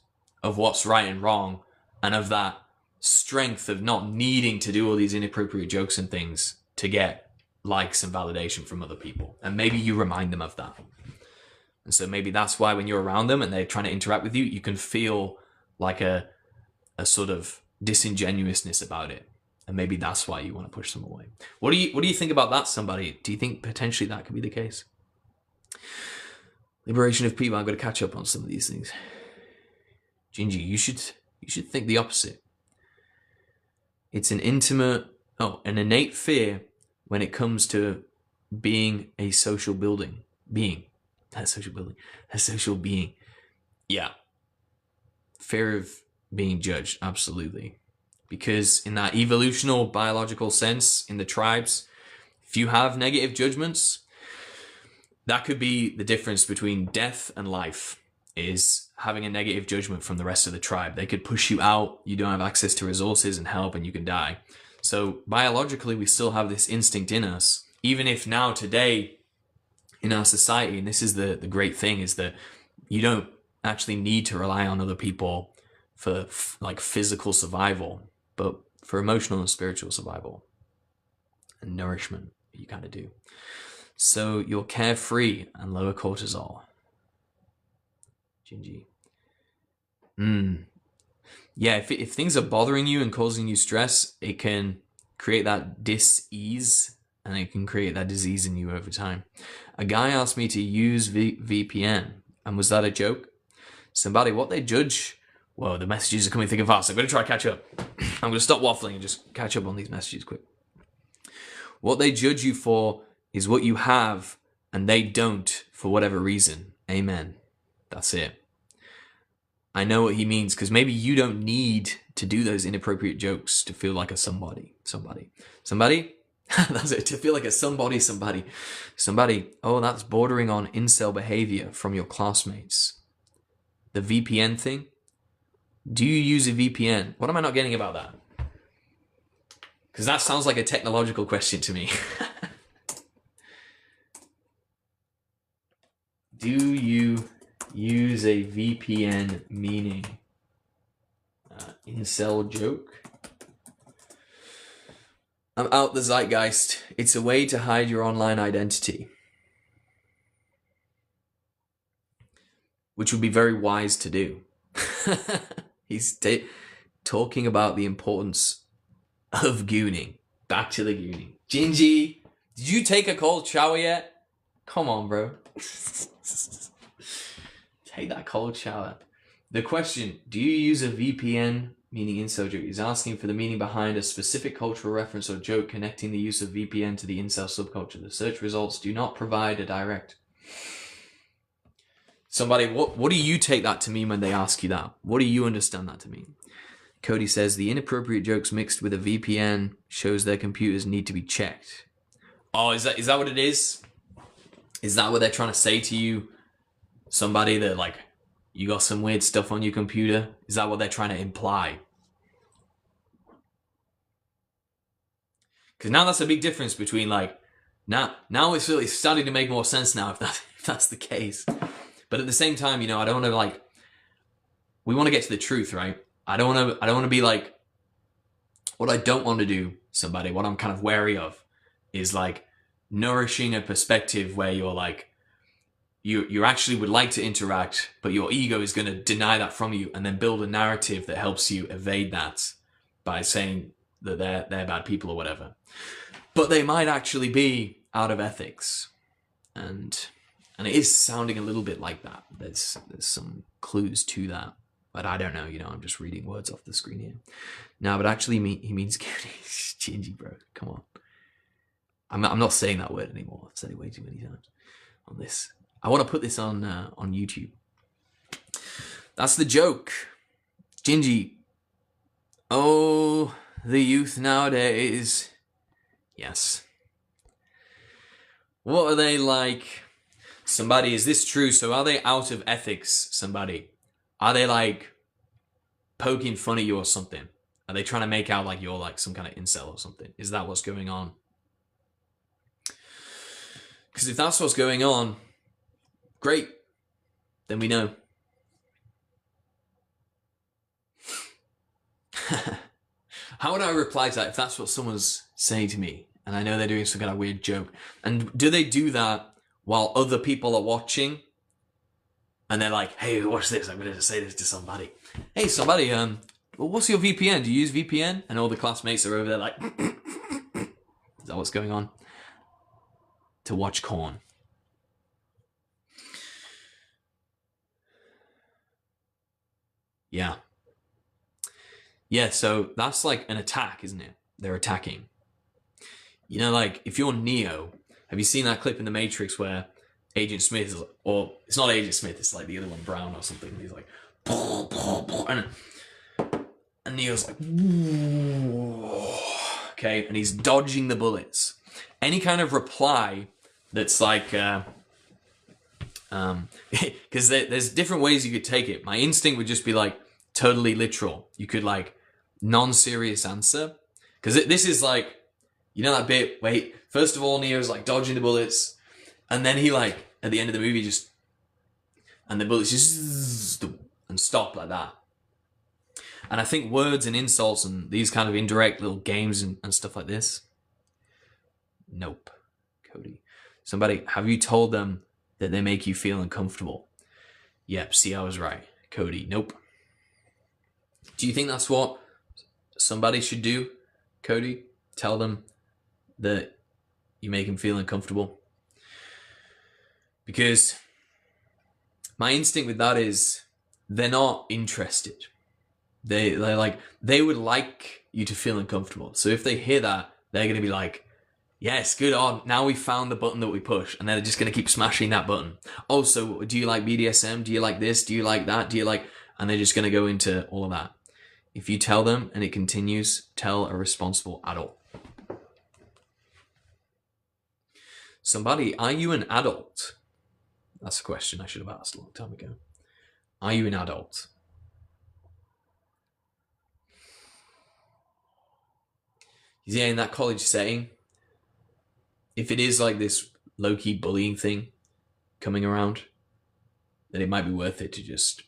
of what's right and wrong, and of that strength of not needing to do all these inappropriate jokes and things to get likes and validation from other people. And maybe you remind them of that. And so maybe that's why when you're around them and they're trying to interact with you, you can feel like a sort of disingenuousness about it. And maybe that's why you want to push them away. What do you think about that, somebody? Do you think potentially that could be the case? Liberation of people. I've got to catch up on some of these things. Gingy, you should think the opposite. It's an innate fear when it comes to being a social being. Yeah. Fear of being judged, absolutely. Because in that evolutional biological sense, in the tribes, if you have negative judgments, that could be the difference between death and life, is having a negative judgment from the rest of the tribe. They could push you out, you don't have access to resources and help, and you can die. So biologically, we still have this instinct in us, even if now today in our society, and this is the great thing, is that you don't actually need to rely on other people for like physical survival, but for emotional and spiritual survival and nourishment, you kind of do. So you're carefree and lower cortisol. Gingy. Yeah, if things are bothering you and causing you stress, it can create that dis-ease, and it can create that disease in you over time. A guy asked me to use VPN, and was that a joke? Somebody, what they judge... Whoa, the messages are coming thick and fast. I'm going to try to catch up. I'm going to stop waffling and just catch up on these messages quick. What they judge you for is what you have, and they don't for whatever reason. Amen. That's it. I know what he means, because maybe you don't need to do those inappropriate jokes to feel like a somebody. That's it, to feel like a somebody. Oh, that's bordering on incel behavior from your classmates. The VPN thing. Do you use a VPN? What am I not getting about that? Because that sounds like a technological question to me. Do you use a VPN, meaning incel joke? I'm out the zeitgeist. It's a way to hide your online identity, which would be very wise to do. He's talking about the importance of gooning. Back to the gooning. Gingy, did you take a cold shower yet? Come on, bro. Take that cold shower. The question, do you use a VPN, meaning incel joke? He's asking for the meaning behind a specific cultural reference or joke connecting the use of VPN to the incel subculture. The search results do not provide a direct... Somebody, what do you take that to mean when they ask you that? What do you understand that to mean? Cody says, the inappropriate jokes mixed with a VPN shows their computers need to be checked. Oh, is that what it is? Is that what they're trying to say to you? Somebody that, like, you got some weird stuff on your computer? Is that what they're trying to imply? Because now that's a big difference between, like, now it's really starting to make more sense now if that's the case. But at the same time, you know, I don't want to, like, we want to get to the truth, right? I don't want to be like, what I don't want to do, somebody, what I'm kind of wary of is, like, nourishing a perspective where you're like, you actually would like to interact, but your ego is going to deny that from you, and then build a narrative that helps you evade that by saying that they're bad people or whatever. But they might actually be out of ethics, and it is sounding a little bit like that. There's some clues to that, but I don't know. You know, I'm just reading words off the screen here. No, but actually, he means gingy, bro. Come on. I'm not saying that word anymore. I've said it way too many times on this. I want to put this on YouTube. That's the joke. Gingy. Oh, the youth nowadays. Yes. What are they like? Somebody, is this true? So are they out of ethics, somebody? Are they, like, poking fun at you or something? Are they trying to make out like you're, like, some kind of incel or something? Is that what's going on? Because if that's what's going on, great. Then we know. How would I reply to that if that's what someone's saying to me and I know they're doing some kind of weird joke? And do they do that while other people are watching? And they're like, hey, watch this. I'm going to say this to somebody. Hey, somebody, what's your VPN? Do you use VPN? And all the classmates are over there like, is that what's going on? To watch corn. Yeah. Yeah, so that's like an attack, isn't it? They're attacking. You know, like, if you're Neo, have you seen that clip in The Matrix where Agent Smith is, or it's not Agent Smith, it's like the other one, Brown or something. He's like, and Neo's like, okay, and he's dodging the bullets. Any kind of reply that's like, because there's different ways you could take it. My instinct would just be like totally literal. You could like non-serious answer, because this is like, you know that bit where First of all, Neo's like dodging the bullets, and then he like at the end of the movie and the bullets just and stop like that. And I think words and insults and these kind of indirect little games and stuff like this. Nope, Cody. Somebody, have you told them that they make you feel uncomfortable? Yep, see, I was right. Cody, nope. Do you think that's what somebody should do, Cody? Tell them that you make them feel uncomfortable? Because my instinct with that is they're not interested. They would like you to feel uncomfortable. So if they hear that, they're going to be like, yes, good on. Now we found the button that we push. And they're just going to keep smashing that button. Oh, so do you like BDSM? Do you like this? Do you like that? Do you like... And they're just going to go into all of that. If you tell them and it continues, tell a responsible adult. Somebody, are you an adult? That's a question I should have asked a long time ago. Are you an adult? Yeah, in that college setting, if it is like this low-key bullying thing coming around, then it might be worth it to just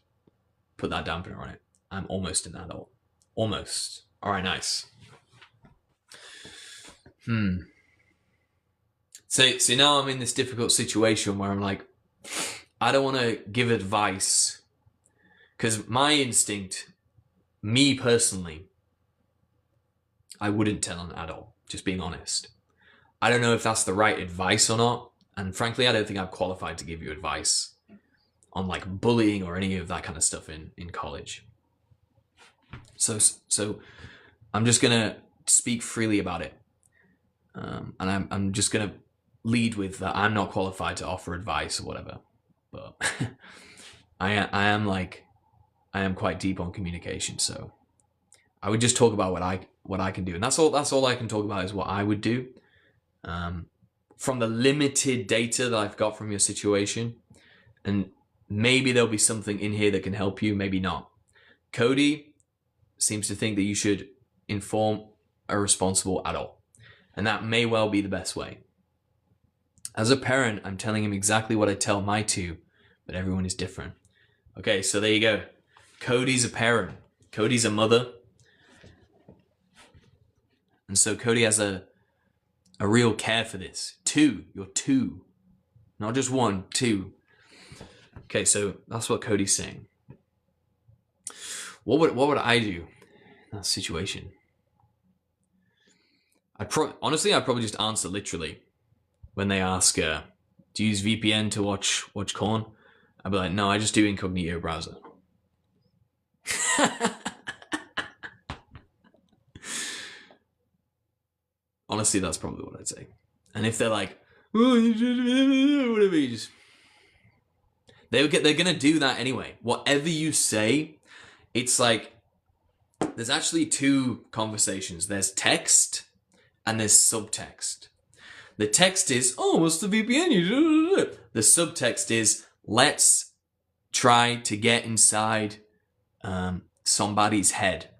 put that dampener on it. I'm almost an adult. Almost. All right, nice. So now I'm in this difficult situation where I'm like, I don't want to give advice because my instinct, me personally, I wouldn't tell an adult, just being honest. I don't know if that's the right advice or not. And frankly, I don't think I'm qualified to give you advice on like bullying or any of that kind of stuff in college. So I'm just going to speak freely about it. And I'm just going to lead with that I'm not qualified to offer advice or whatever. But I am quite deep on communication. So I would just talk about what I can do. And that's all I can talk about is what I would do. From the limited data that I've got from your situation. And maybe there'll be something in here that can help you, maybe not. Cody seems to think that you should inform a responsible adult. And that may well be the best way. As a parent, I'm telling him exactly what I tell my two, but everyone is different. Okay, so there you go. Cody's a parent. Cody's a mother. And so Cody has a real care for this. You're two. Not just one, two. Okay, so that's what Cody's saying. What would I do in that situation? I'd probably just answer literally when they ask, do you use VPN to watch porn? I'd be like, no, I just do incognito browser. Honestly, that's probably what I'd say. And if they're like, oh, whatever, you just... They're going to do that anyway. Whatever you say, it's like, there's actually two conversations. There's text and there's subtext. The text is, oh, what's the VPN? The subtext is, let's try to get inside somebody's head.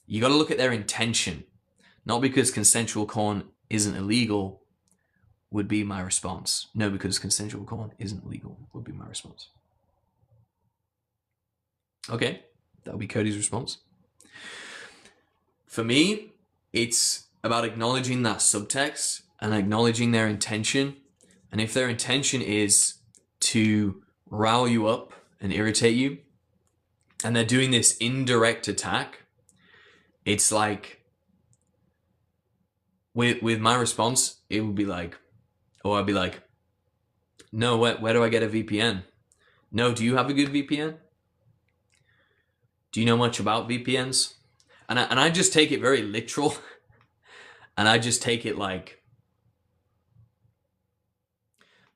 You got to look at their intention. Not because consensual porn isn't illegal would be my response. No, because consensual porn isn't legal would be my response. Okay, that'll be Cody's response. For me, it's about acknowledging that subtext and acknowledging their intention. And if their intention is to rile you up and irritate you, and they're doing this indirect attack, it's like, with my response, it would be like, or I'd be like, no, where do I get a VPN? No, do you have a good VPN? Do you know much about VPNs? And I just take it very literal. And I just take it like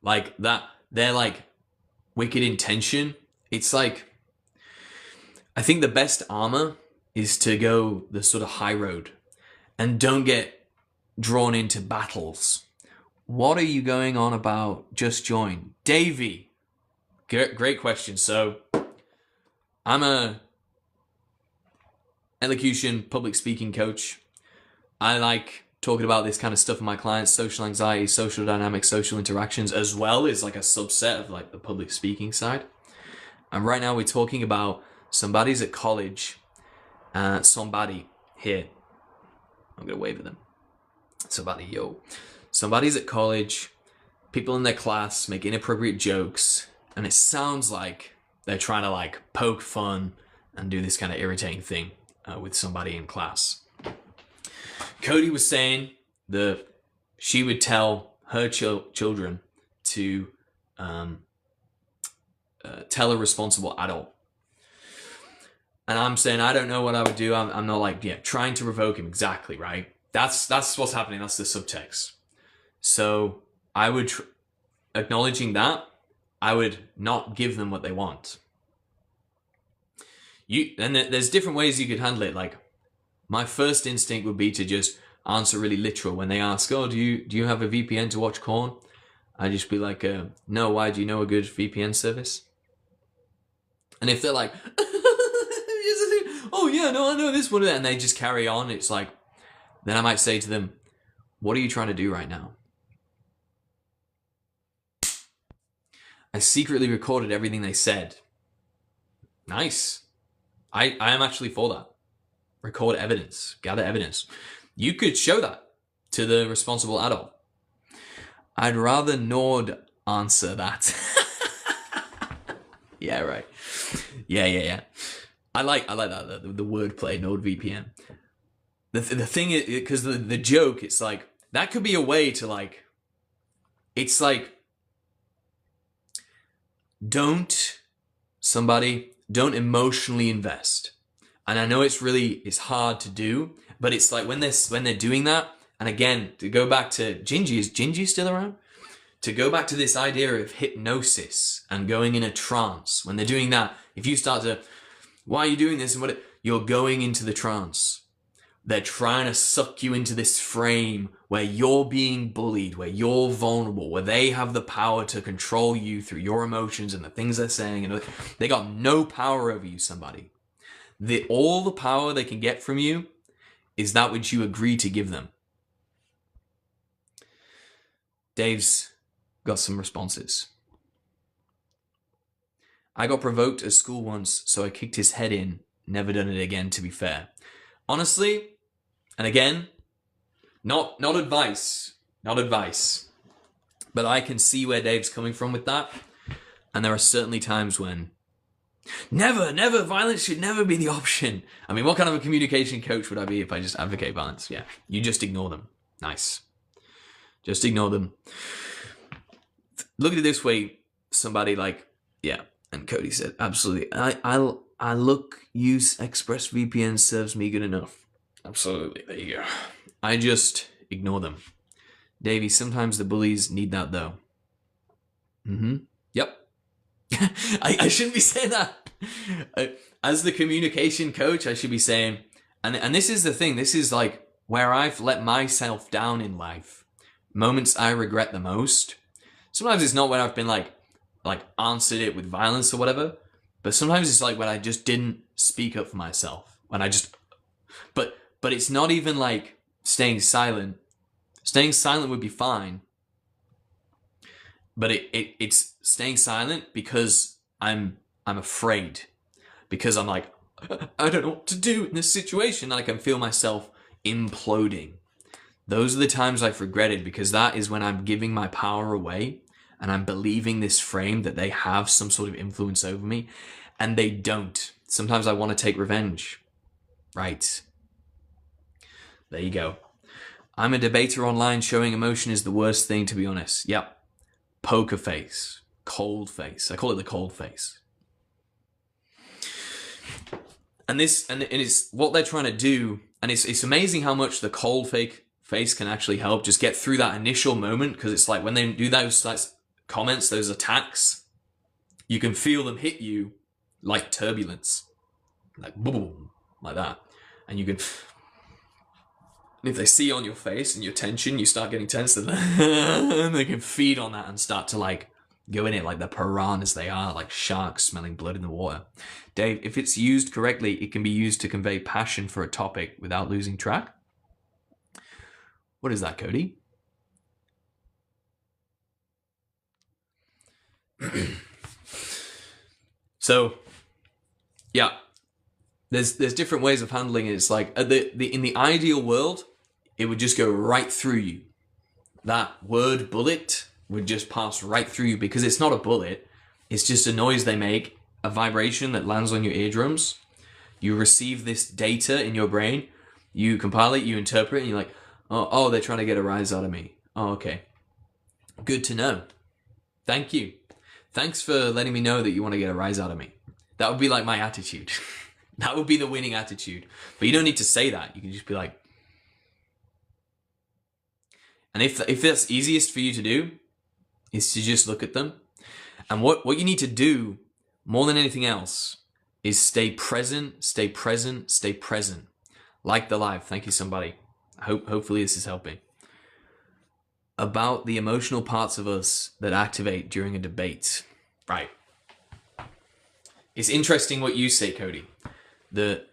that. They're like wicked intention. It's like, I think the best armor is to go the sort of high road and don't get drawn into battles. What are you going on about? Just join. Davey. Great question. So I'm a elocution public speaking coach. I like talking about this kind of stuff with my clients, social anxiety, social dynamics, social interactions, as well as like a subset of like the public speaking side. And right now we're talking about somebody's at college, somebody here. I'm going to wave at them. Somebody, yo. Somebody's at college, people in their class make inappropriate jokes, and it sounds like they're trying to like poke fun and do this kind of irritating thing with somebody in class. Cody was saying that she would tell her children to tell a responsible adult. And I'm saying, I don't know what I would do. I'm not like, yeah, trying to provoke him. Exactly, right? That's what's happening. That's the subtext. So I would, acknowledging that, I would not give them what they want. And there's different ways you could handle it. Like, my first instinct would be to just answer really literal when they ask, oh, do you have a VPN to watch porn? I'd just be like, no, why? Do you know a good VPN service? And if they're like, oh yeah, no, I know this one, and they just carry on, it's like, then I might say to them, what are you trying to do right now? I secretly recorded everything they said. Nice. I am actually for that. Record evidence, gather evidence. You could show that to the responsible adult. I'd rather Nord answer that. Yeah, right. Yeah. I like that, the wordplay, NordVPN. The thing is, because the joke, it's like, that could be a way to like, it's like, don't emotionally invest. And I know it's hard to do, but it's like when they're doing that, and again, to go back to Gingy, is Gingy still around? To go back to this idea of hypnosis and going in a trance, when they're doing that, if you start to, why are you doing this? And you're going into the trance. They're trying to suck you into this frame where you're being bullied, where you're vulnerable, where they have the power to control you through your emotions and the things they're saying. And they got no power over you, somebody. All the power they can get from you is that which you agree to give them. Dave's got some responses. I got provoked at school once, so I kicked his head in. Never done it again, to be fair. Honestly, and again, not advice, but I can see where Dave's coming from with that. And there are certainly times when never, violence should never be the option. I mean, what kind of a communication coach would I be if I just advocate violence? Yeah, you just ignore them. Nice. Just ignore them. Look at it this way, somebody like, yeah, and Cody said, absolutely. I look, use ExpressVPN serves me good enough. Absolutely, there you go. I just ignore them. Davey, sometimes the bullies need that though. Yep. I shouldn't be saying that. As the communication coach, I should be saying, and this is the thing, this is like where I've let myself down in life. Moments I regret the most. Sometimes it's not when I've been like answered it with violence or whatever, but sometimes it's like when I just didn't speak up for myself. When I just, but it's not even like staying silent. Staying silent would be fine. But it's staying silent because I'm afraid. Because I'm like, I don't know what to do in this situation. And I can feel myself imploding. Those are the times I've regretted, because that is when I'm giving my power away and I'm believing this frame that they have some sort of influence over me, and they don't. Sometimes I want to take revenge. Right. There you go. I'm a debater online. Showing emotion is the worst thing, to be honest. Yep. Poker face. Cold face. I call it the cold face. And it's what they're trying to do. And it's amazing how much the cold face can actually help just get through that initial moment. Because it's like when they do those like comments, those attacks, you can feel them hit you like turbulence. Like boom. Like that. And you can... if they see on your face and your tension, you start getting tense, and they can feed on that and start to like go in it like the piranhas they are, like sharks smelling blood in the water. Dave, if it's used correctly, it can be used to convey passion for a topic without losing track. What is that, Cody? So, yeah, there's different ways of handling it. It's like in the ideal world, it would just go right through you. That word bullet would just pass right through you because it's not a bullet. It's just a noise they make, a vibration that lands on your eardrums. You receive this data in your brain. You compile it, you interpret it, and you're like, oh, they're trying to get a rise out of me. Oh, okay. Good to know. Thank you. Thanks for letting me know that you want to get a rise out of me. That would be like my attitude. That would be the winning attitude. But you don't need to say that. You can just be like... And if that's easiest for you to do, is to just look at them. And what you need to do, more than anything else, is stay present, stay present, stay present. Like the live. Thank you, somebody. Hopefully this is helping. About the emotional parts of us that activate during a debate. Right. It's interesting what you say, Cody. That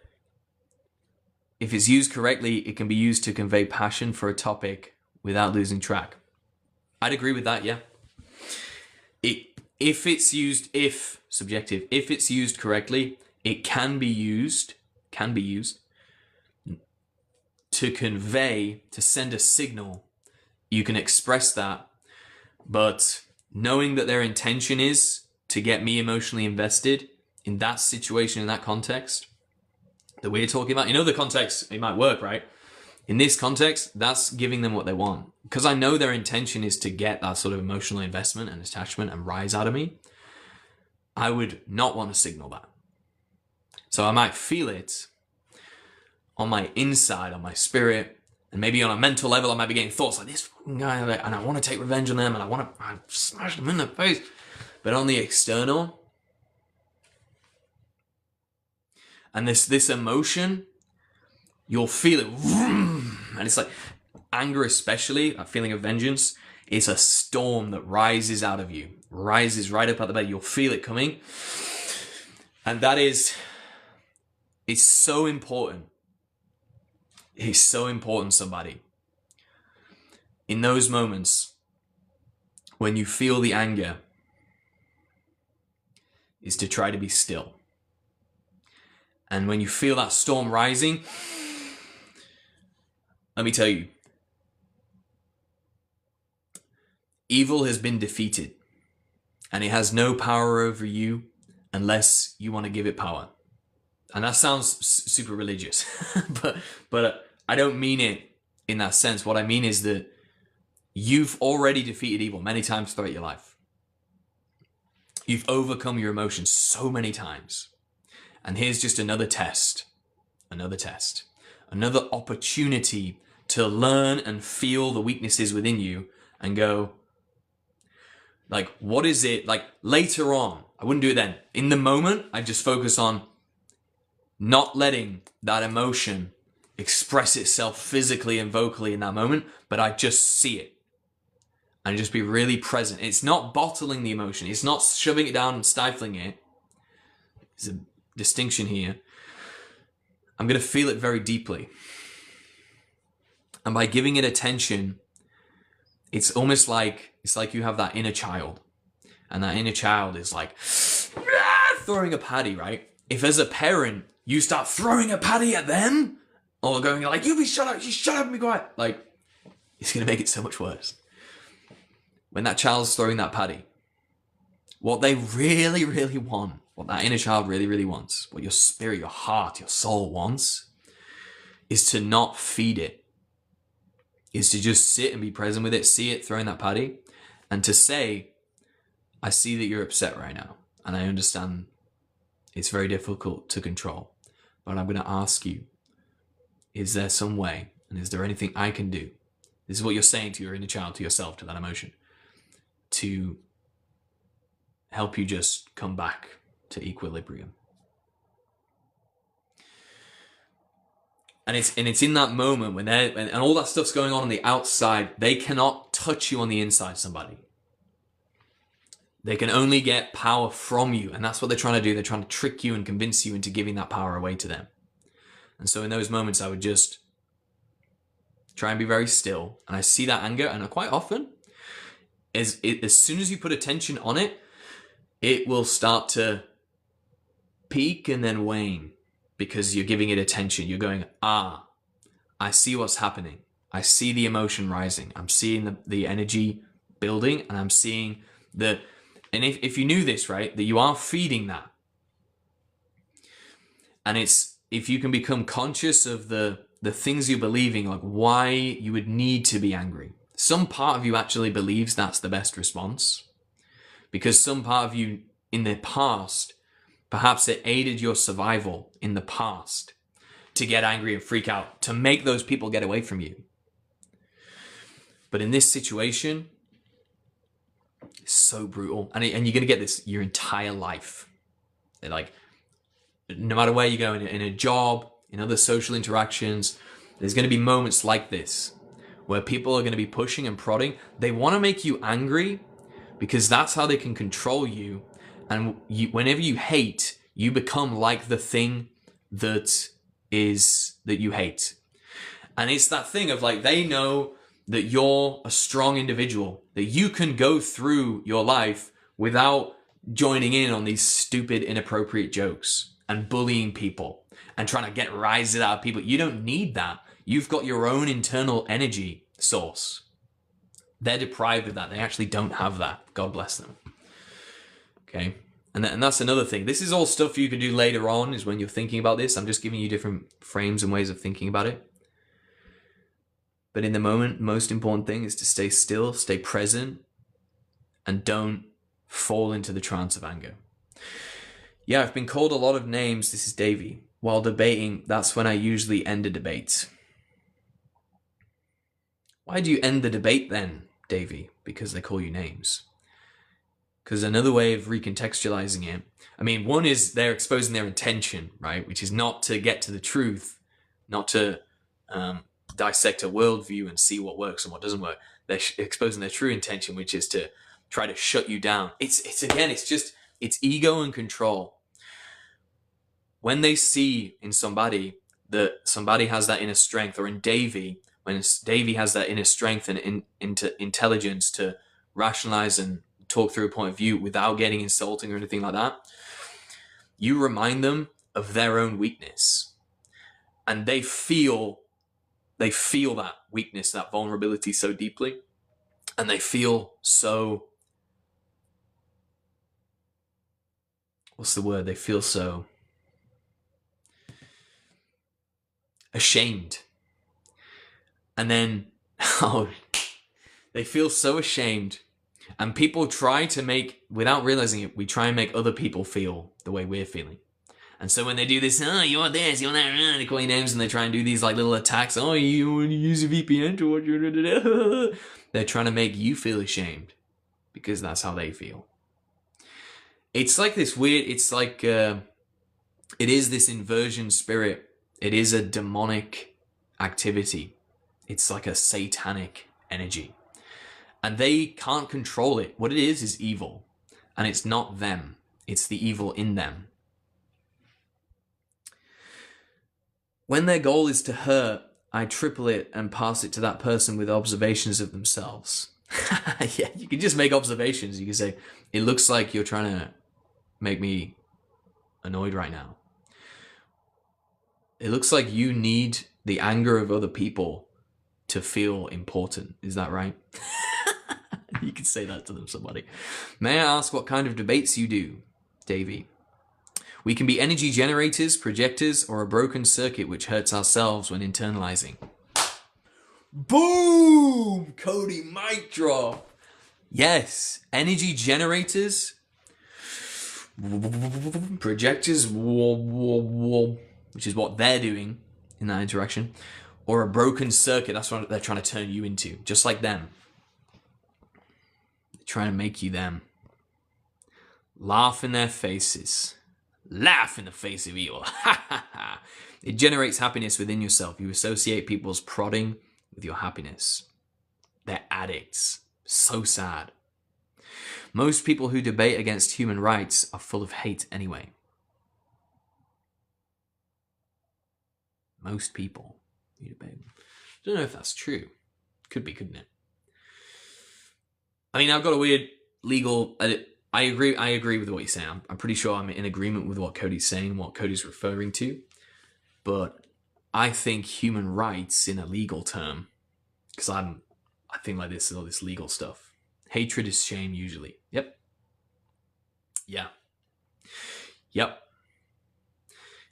if it's used correctly, it can be used to convey passion for a topic without losing track. I'd agree with that, yeah. If it's used correctly, it can be used to convey, to send a signal. You can express that, but knowing that their intention is to get me emotionally invested in that situation, in that context that we're talking about, in other contexts, it might work, right? In this context, that's giving them what they want. Because I know their intention is to get that sort of emotional investment and attachment and rise out of me, I would not want to signal that. So I might feel it on my inside, on my spirit, and maybe on a mental level, I might be getting thoughts like this fucking guy, and I want to take revenge on them, and I want to smash them in the face. But on the external, and this emotion, you'll feel it, and it's like anger, especially that feeling of vengeance. It's a storm that rises out of you, rises right up at the bed. You'll feel it coming, and it's so important. It's so important, somebody. In those moments when you feel the anger, is to try to be still. And when you feel that storm rising, let me tell you, evil has been defeated, and it has no power over you unless you want to give it power. And that sounds super religious, but I don't mean it in that sense. What I mean is that you've already defeated evil many times throughout your life. You've overcome your emotions so many times. And here's just another test, another opportunity to learn and feel the weaknesses within you and go, like, what is it? Like, later on, I wouldn't do it then. In the moment, I just focus on not letting that emotion express itself physically and vocally in that moment, but I just see it and just be really present. It's not bottling the emotion. It's not shoving it down and stifling it. There's a distinction here. I'm going to feel it very deeply. And by giving it attention, it's almost like, you have that inner child, and that inner child is like throwing a paddy, right? If as a parent, you start throwing a paddy at them, or going like, you shut up and be quiet, like, it's going to make it so much worse. When that child's throwing that paddy, what they really, really want, what that inner child really, really wants, what your spirit, your heart, your soul wants, is to not feed it. Is to just sit and be present with it, see it throwing that paddy, and to say, I see that you're upset right now, and I understand it's very difficult to control, but I'm going to ask you, is there some way, and is there anything I can do? This is what you're saying to your inner child, to yourself, to that emotion, to help you just come back to equilibrium. And it's in that moment when and all that stuff's going on the outside, they cannot touch you on the inside, somebody. They can only get power from you, and that's what they're trying to do. They're trying to trick you and convince you into giving that power away to them. And so in those moments, I would just try and be very still, and I see that anger, and quite often, as soon as you put attention on it, it will start to peak and then wane because you're giving it attention. You're going, I see what's happening. I see the emotion rising. I'm seeing the energy building, and I'm seeing and if you knew this, right, that you are feeding that. And it's, if you can become conscious of the things you're believing, like why you would need to be angry. Some part of you actually believes that's the best response, because some part of you in the past, perhaps it aided your survival in the past to get angry and freak out, to make those people get away from you. But in this situation, it's so brutal. And you're going to get this your entire life. Like, no matter where you go, in a job, in other social interactions, there's going to be moments like this where people are going to be pushing and prodding. They want to make you angry because that's how they can control you. And whenever you hate, you become like the thing that you hate. And it's that thing of like, they know that you're a strong individual, that you can go through your life without joining in on these stupid, inappropriate jokes and bullying people and trying to get rises out of people. You don't need that. You've got your own internal energy source. They're deprived of that. They actually don't have that. God bless them. Okay. And that's another thing. This is all stuff you can do later on, is when you're thinking about this. I'm just giving you different frames and ways of thinking about it. But in the moment, most important thing is to stay still, stay present, and don't fall into the trance of anger. Yeah, I've been called a lot of names. This is Davey. While debating, that's when I usually end a debate. Why do you end the debate then, Davey? Because they call you names. Because another way of recontextualizing it, I mean, one is they're exposing their intention, right? Which is not to get to the truth, not to dissect a worldview and see what works and what doesn't work. They're exposing their true intention, which is to try to shut you down. It's ego and control. When they see in somebody that somebody has that inner strength, or in Davey, when Davey has that inner strength and intelligence to rationalize and talk through a point of view without getting insulting or anything like that, you remind them of their own weakness, and they feel that weakness, that vulnerability so deeply, and they feel so, what's the word? They feel so ashamed. And then, they feel so ashamed. And people try to make, without realizing it, we try and make other people feel the way we're feeling. And so when they do this, you're this, you're that, they call you names, and they try and do these like little attacks. You want to use a VPN to watch your... They're trying to make you feel ashamed because that's how they feel. It's like this weird, it's like, it is this inversion spirit. It is a demonic activity. It's like a satanic energy. And they can't control it. What it is evil. And it's not them. It's the evil in them. When their goal is to hurt, I triple it and pass it to that person with observations of themselves. Yeah, you can just make observations. You can say, it looks like you're trying to make me annoyed right now. It looks like you need the anger of other people to feel important. Is that right? You can say that to them, somebody. May I ask what kind of debates you do, Davey? We can be energy generators, projectors, or a broken circuit which hurts ourselves when internalizing. Boom! Cody, mic drop. Yes, energy generators, projectors, which is what they're doing in that interaction, or a broken circuit. That's what they're trying to turn you into, just like them. They're trying to make you them. Laugh in their faces. Laugh in the face of evil. It generates happiness within yourself. You associate people's prodding with your happiness. They're addicts. So sad. Most people who debate against human rights are full of hate anyway. Most people who debate. don't know if that's true. Could be, couldn't it? I mean, I've got a weird legal... I agree with what you're saying. I'm pretty sure I'm in agreement with what Cody's saying, what Cody's referring to. But I think human rights in a legal term, because I think like this, all this legal stuff. Hatred is shame usually. Yep. Yeah. Yep.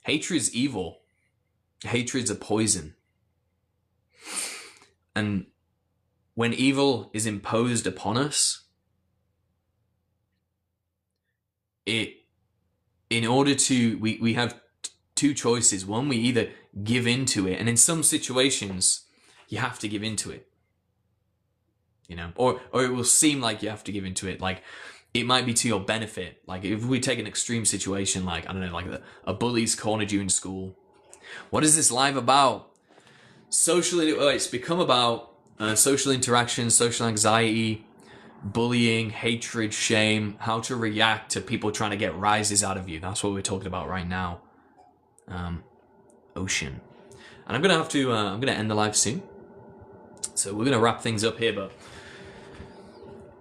Hatred is evil. Hatred's a poison. And when evil is imposed upon us, in order to, we have two choices. One, we either give into it, and in some situations, you have to give into it. You know, or it will seem like you have to give into it. Like, it might be to your benefit. Like, if we take an extreme situation, like, I don't know, like a bully's cornered you in school. What is this live about? It's become about social interaction, social anxiety, bullying, hatred, shame, how to react to people trying to get rises out of you. That's what we're talking about right now. Ocean. And I'm gonna end the live soon. So we're gonna wrap things up here, but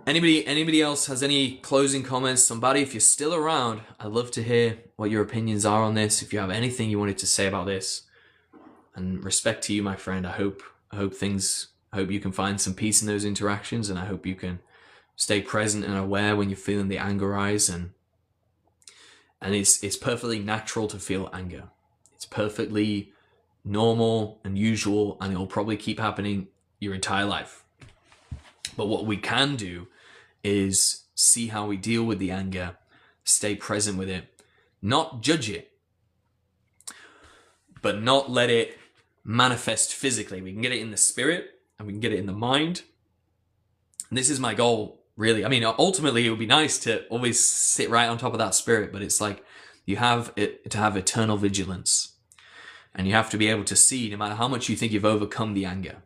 anybody else has any closing comments? Somebody, if you're still around, I'd love to hear what your opinions are on this. If you have anything you wanted to say about this. And respect to you, my friend. I hope you can find some peace in those interactions, and I hope you can stay present and aware when you're feeling the anger rise, and it's perfectly natural to feel anger. It's perfectly normal and usual, and it'll probably keep happening your entire life. But what we can do is see how we deal with the anger, stay present with it, not judge it, but not let it manifest physically. We can get it in the spirit, and we can get it in the mind. And this is my goal, really. I mean, ultimately, it would be nice to always sit right on top of that spirit, but it's like you have to have eternal vigilance. And you have to be able to see, no matter how much you think you've overcome the anger,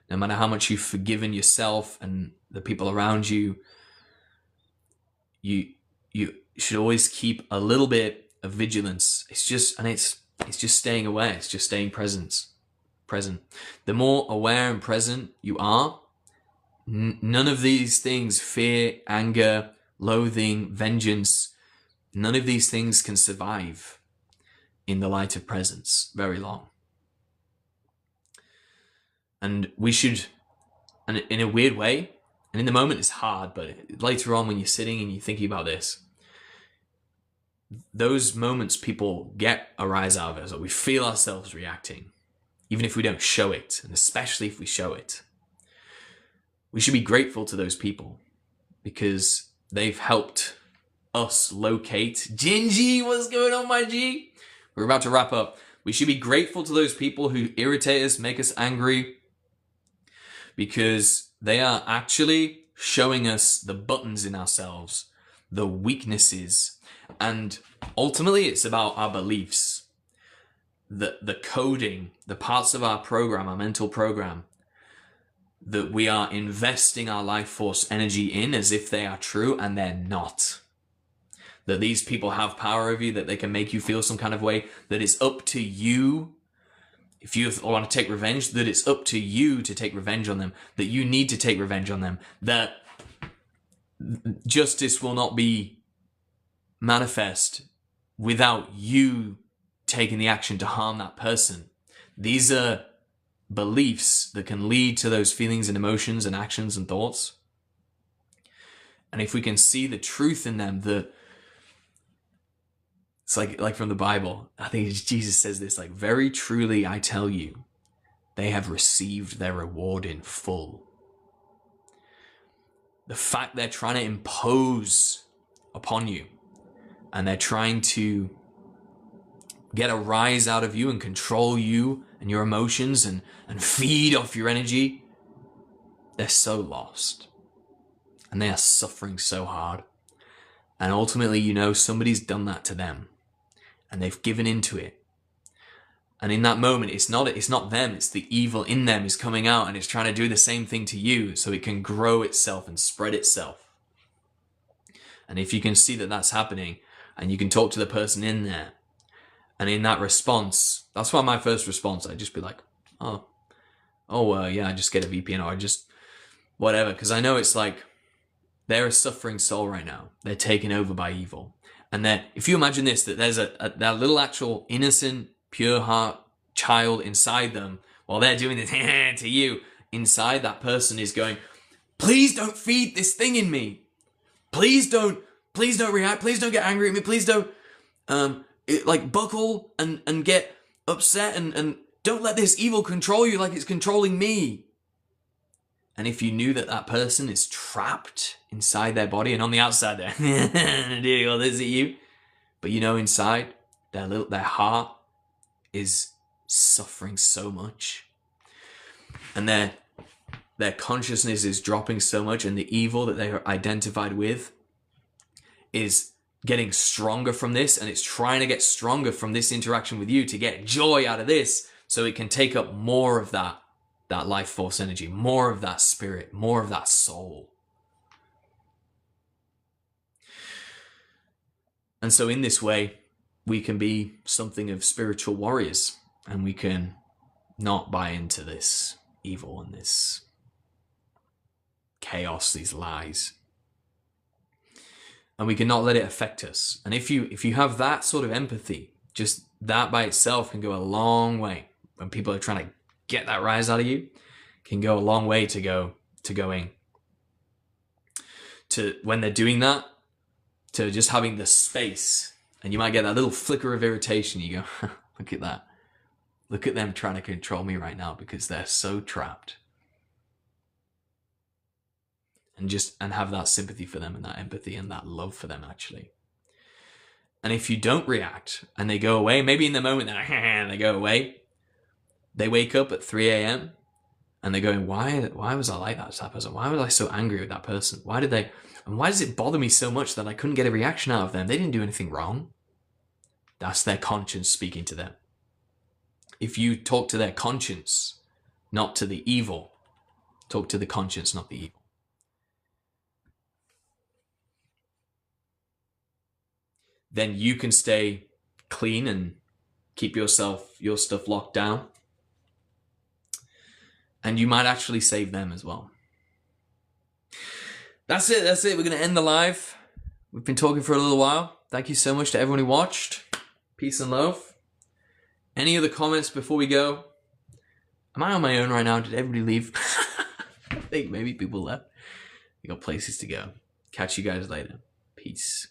no matter how much you've forgiven yourself and the people around you, you should always keep a little bit of vigilance. It's just staying aware. It's just staying present. The more aware and present you are, none of these things, fear, anger, loathing, vengeance, none of these things can survive in the light of presence very long. And we should, and in a weird way, and in the moment it's hard, but later on when you're sitting and you're thinking about this, those moments people get a rise out of us, or we feel ourselves reacting, even if we don't show it, and especially if we show it. We should be grateful to those people because they've helped us locate. Gingy, what's going on, my G? We're about to wrap up. We should be grateful to those people who irritate us, make us angry, because they are actually showing us the buttons in ourselves, the weaknesses, and ultimately it's about our beliefs, the coding, the parts of our program, our mental program, that we are investing our life force energy in as if they are true, and they're not. That these people have power over you, that they can make you feel some kind of way, that it's up to you, if you want to take revenge, that it's up to you to take revenge on them, that you need to take revenge on them, that justice will not be manifest without you taking the action to harm that person. These are beliefs that can lead to those feelings and emotions and actions and thoughts. And if we can see the truth in them, it's like from the Bible, I think Jesus says this, like, very truly I tell you, they have received their reward in full. The fact they're trying to impose upon you, and they're trying to get a rise out of you and control you and your emotions and feed off your energy, they're so lost. And they are suffering so hard. And ultimately, you know, somebody's done that to them. And they've given into it. And in that moment, it's not them, it's the evil in them is coming out and it's trying to do the same thing to you so it can grow itself and spread itself. And if you can see that that's happening and you can talk to the person in there, and in that response, that's why my first response, I'd just be like, oh, oh, yeah, I just get a VPN, or I just whatever. Because I know it's like they're a suffering soul right now. They're taken over by evil. And then if you imagine this, that there's that little actual innocent, pure heart child inside them, while they're doing this to you, inside that person is going, please don't feed this thing in me. Please don't react. Please don't get angry at me. Please don't buckle and get upset and don't let this evil control you like it's controlling me. And if you knew that that person is trapped inside their body, and on the outside they're doing all this at you, but you know inside their heart is suffering so much, and their consciousness is dropping so much, and the evil that they are identified with is getting stronger from this, and it's trying to get stronger from this interaction with you to get joy out of this, so it can take up more of that life force energy, more of that spirit, more of that soul. And so in this way, we can be something of spiritual warriors, and we can not buy into this evil and this chaos, these lies. And we cannot let it affect us. And if you have that sort of empathy, just that by itself can go a long way. When people are trying to get that rise out of you, can go a long way to when they're doing that, to just having the space. And you might get that little flicker of irritation. You go, look at that. Look at them trying to control me right now because they're so trapped. And have that sympathy for them and that empathy and that love for them, actually. And if you don't react and they go away, maybe in the moment they go away, they wake up at 3 a.m. and they're going, why was I like that to that person? Why was I so angry with that person? Why does it bother me so much that I couldn't get a reaction out of them? They didn't do anything wrong. That's their conscience speaking to them. If you talk to their conscience, not to the evil, talk to the conscience, not the evil. Then you can stay clean and keep your stuff locked down. And you might actually save them as well. That's it. We're going to end the live. We've been talking for a little while. Thank you so much to everyone who watched. Peace and love. Any other comments before we go? Am I on my own right now? Did everybody leave? I think maybe people left. We got places to go. Catch you guys later. Peace.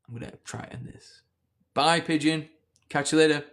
I'm going to try and end this. Bye, Pigeon. Catch you later.